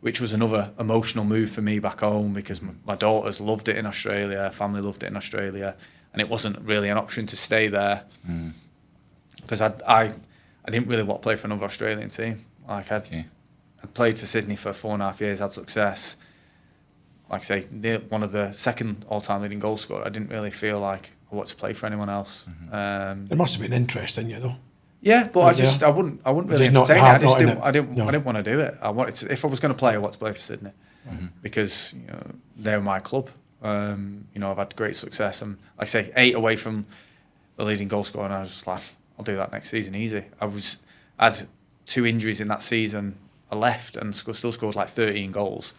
which was another emotional move for me back home, because my daughters loved it in Australia, family loved it in Australia, and it wasn't really an option to stay there, because I didn't really want to play for another Australian team. Like I'd played for Sydney for 4.5 years, had success. Like I say, one of the second all-time leading goal scorer. I didn't really feel like I wanted to play for anyone else. There must have been interest in you, though. Yeah, but I wouldn't really entertain it. I didn't want to do it. I wanted to, if I was going to play, I wanted to play for Sydney, because they were my club. I've had great success, and like I say, 8 away from the leading goal scorer, and I was just like, I'll do that next season easy. I had 2 injuries in that season. I left and still scored like 13 goals,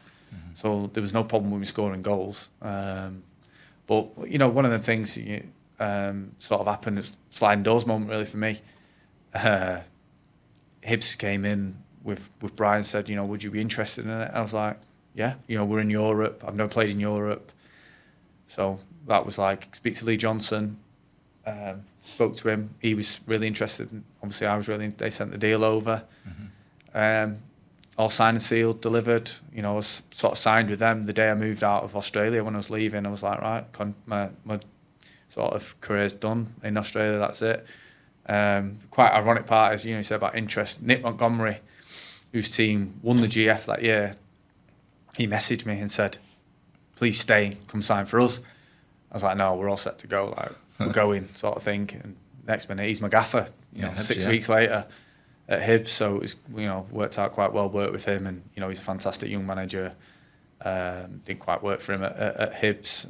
so there was no problem with me scoring goals. But one of the things sort of happened, it's sliding doors moment really for me. Hibs came in with Brian, said, would you be interested in it? I was like, yeah, we're in Europe. I've never played in Europe. So that was like, speak to Lee Johnson, spoke to him. He was really interested. Obviously, they sent the deal over. All signed and sealed, delivered. I was sort of signed with them the day I moved out of Australia. When I was leaving, I was like, right, my sort of career's done in Australia, that's it. Quite ironic part is, you said about interest. Nick Montgomery, whose team won the GF that year, he messaged me and said, please stay, come sign for us. I was like, no, we're all set to go, like, we're going, sort of thing. And next minute, he's my gaffer, 6 weeks later. at Hibs, so it was, worked out quite well. Worked with him, and he's a fantastic young manager. Didn't quite work for him at Hibs,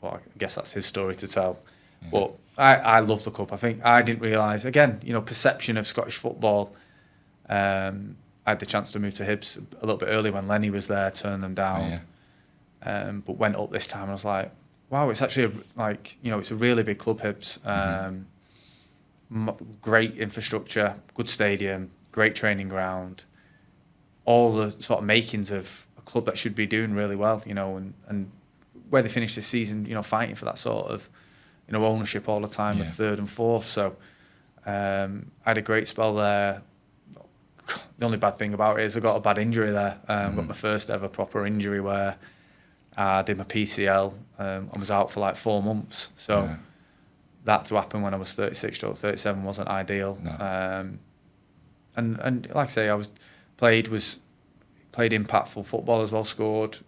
but I guess that's his story to tell. Yeah. But I love the club. I think I didn't realise, again, perception of Scottish football. I had the chance to move to Hibs a little bit early when Lenny was there, turned them down. But went up this time and I was like, wow, it's actually it's a really big club, Hibs. Great infrastructure, good stadium, great training ground, all the sort of makings of a club that should be doing really well, and where they finished this season, fighting for that sort of, ownership all the time, of third and fourth. So I had a great spell there. The only bad thing about it is I got a bad injury there. Got my first ever proper injury where I did my PCL. I was out for like 4 months. So that to happen when I was 36 or 37 wasn't ideal. No. And like I say, played impactful football as well, scored,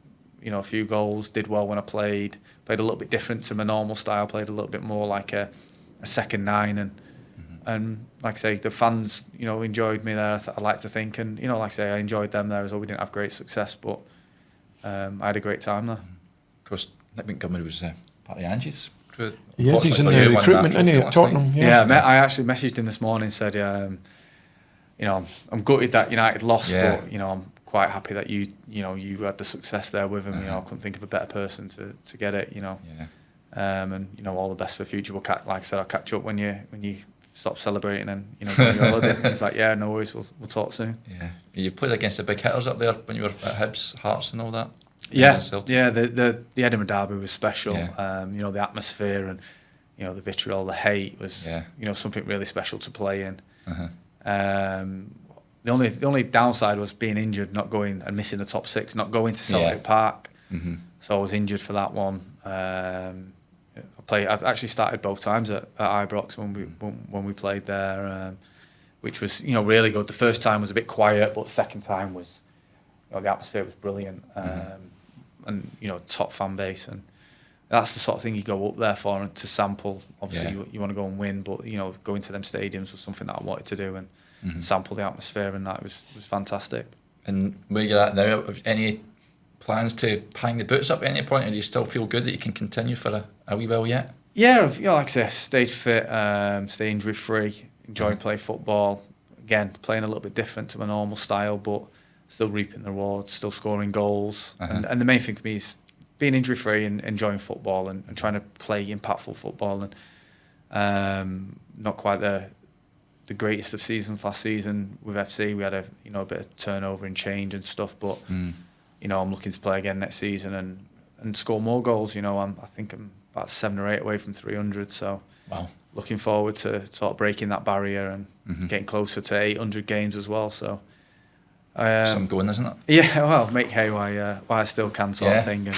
a few goals, did well when I played a little bit different to my normal style, played a little bit more like a second nine, and like I say, the fans, enjoyed me there, I like to think, and, like I say, I enjoyed them there as well. We didn't have great success, but I had a great time there. Of course, Nick Montgomery was part of Angie's crew. Yes, he's in Unfortunately the for you, recruitment, won that isn't he, trophy at Tottenham? last night. I actually messaged him this morning and said, I'm gutted that United lost, but I'm quite happy that you had the success there with him. I couldn't think of a better person to get it. And all the best for the future. Like I said, I'll catch up when you stop celebrating and go on your holiday. He's like, yeah, no worries, we'll talk soon. Yeah, you played against the big hitters up there when you were at Hibs, Hearts, and all that. The Edinburgh derby was special. Yeah. The atmosphere and the vitriol, the hate was something really special to play in. The only downside was being injured, not going and missing the top 6, not going to Celtic Park. So I was injured for that one. I've actually started both times at Ibrox when we played there, which was really good. The first time was a bit quiet, but the second time was the atmosphere was brilliant, and top fan base, and that's the sort of thing you go up there for and to sample. Obviously, you want to go and win, but going to them stadiums was something that I wanted to do and sample the atmosphere, and that was fantastic. And where you're at now, have any plans to hang the boots up at any point, or do you still feel good that you can continue for a wee while yet? Yeah, like I say, stayed fit, stay injury free, enjoy playing football. Again, playing a little bit different to my normal style, but still reaping the rewards, still scoring goals. And the main thing for me is being injury free and enjoying football and trying to play impactful football. And not quite the greatest of seasons last season with FC. We had a bit of turnover and change and stuff, but I'm looking to play again next season and score more goals. I think I'm about 7 or 8 away from 300, so looking forward to sort of breaking that barrier and getting closer to 800 games as well. So some going, isn't it? Yeah, well, make hay while I still can, sort of thing. And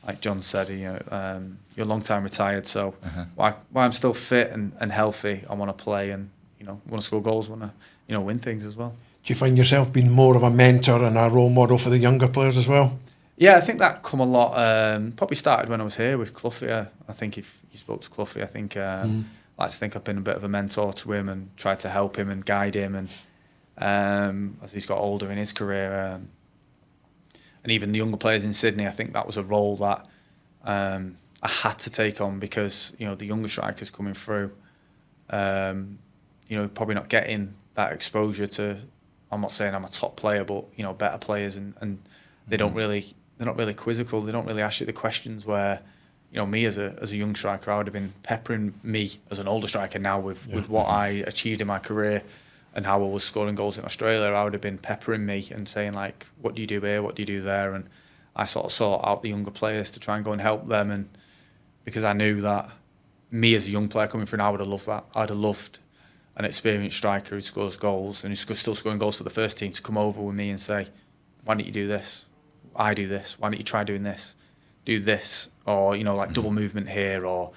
like John said, you're a long time retired, so while I'm still fit and healthy, I want to play and want to score goals, want to win things as well. Do you find yourself being more of a mentor and a role model for the younger players as well? Yeah, I think that come a lot. Probably started when I was here with Cloughie. I think if you spoke to Cloughie, I think I like to think I've been a bit of a mentor to him and tried to help him and guide him. And as he's got older in his career, and even the younger players in Sydney, I think that was a role that I had to take on because the younger strikers coming through, probably not getting that exposure to. I'm not saying I'm a top player, but better players, and they're not really quizzical. They don't really ask you the questions where, me as a young striker, I would have been peppering me as an older striker now with what I achieved in my career and how I was scoring goals in Australia. I would have been peppering me and saying like, what do you do here? What do you do there? And I sort of sought out the younger players to try and go and help them, and because I knew that me as a young player coming through, I would have loved that. I'd have loved an experienced striker who scores goals and who's still scoring goals for the first team to come over with me and say, why don't you do this? I do this. Why don't you try doing this? Do this. Or, double movement here or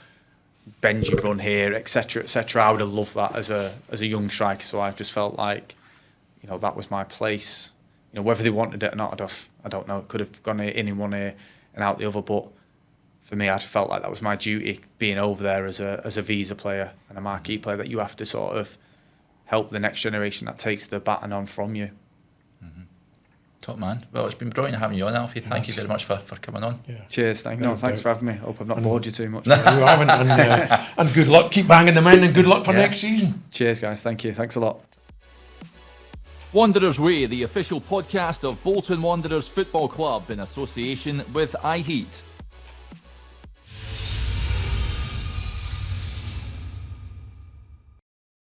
bend your run here, etc., etc. I would have loved that as a young striker. So I just felt like, that was my place. Whether they wanted it or not, I don't know. It could have gone in one ear and out the other. But for me, I felt like that was my duty, being over there as a visa player and a marquee player, that you have to sort of help the next generation that takes the baton on from you. Top man. Well, it's been brilliant having you on, Alfie. Thank you very much for coming on. Yeah. Cheers. Thanks for having me. Hope I've not bored you too much. You haven't, and good luck. Keep banging them in, and good luck for next season. Cheers, guys. Thank you. Thanks a lot. Wanderers Way, the official podcast of Bolton Wanderers Football Club in association with iHeat.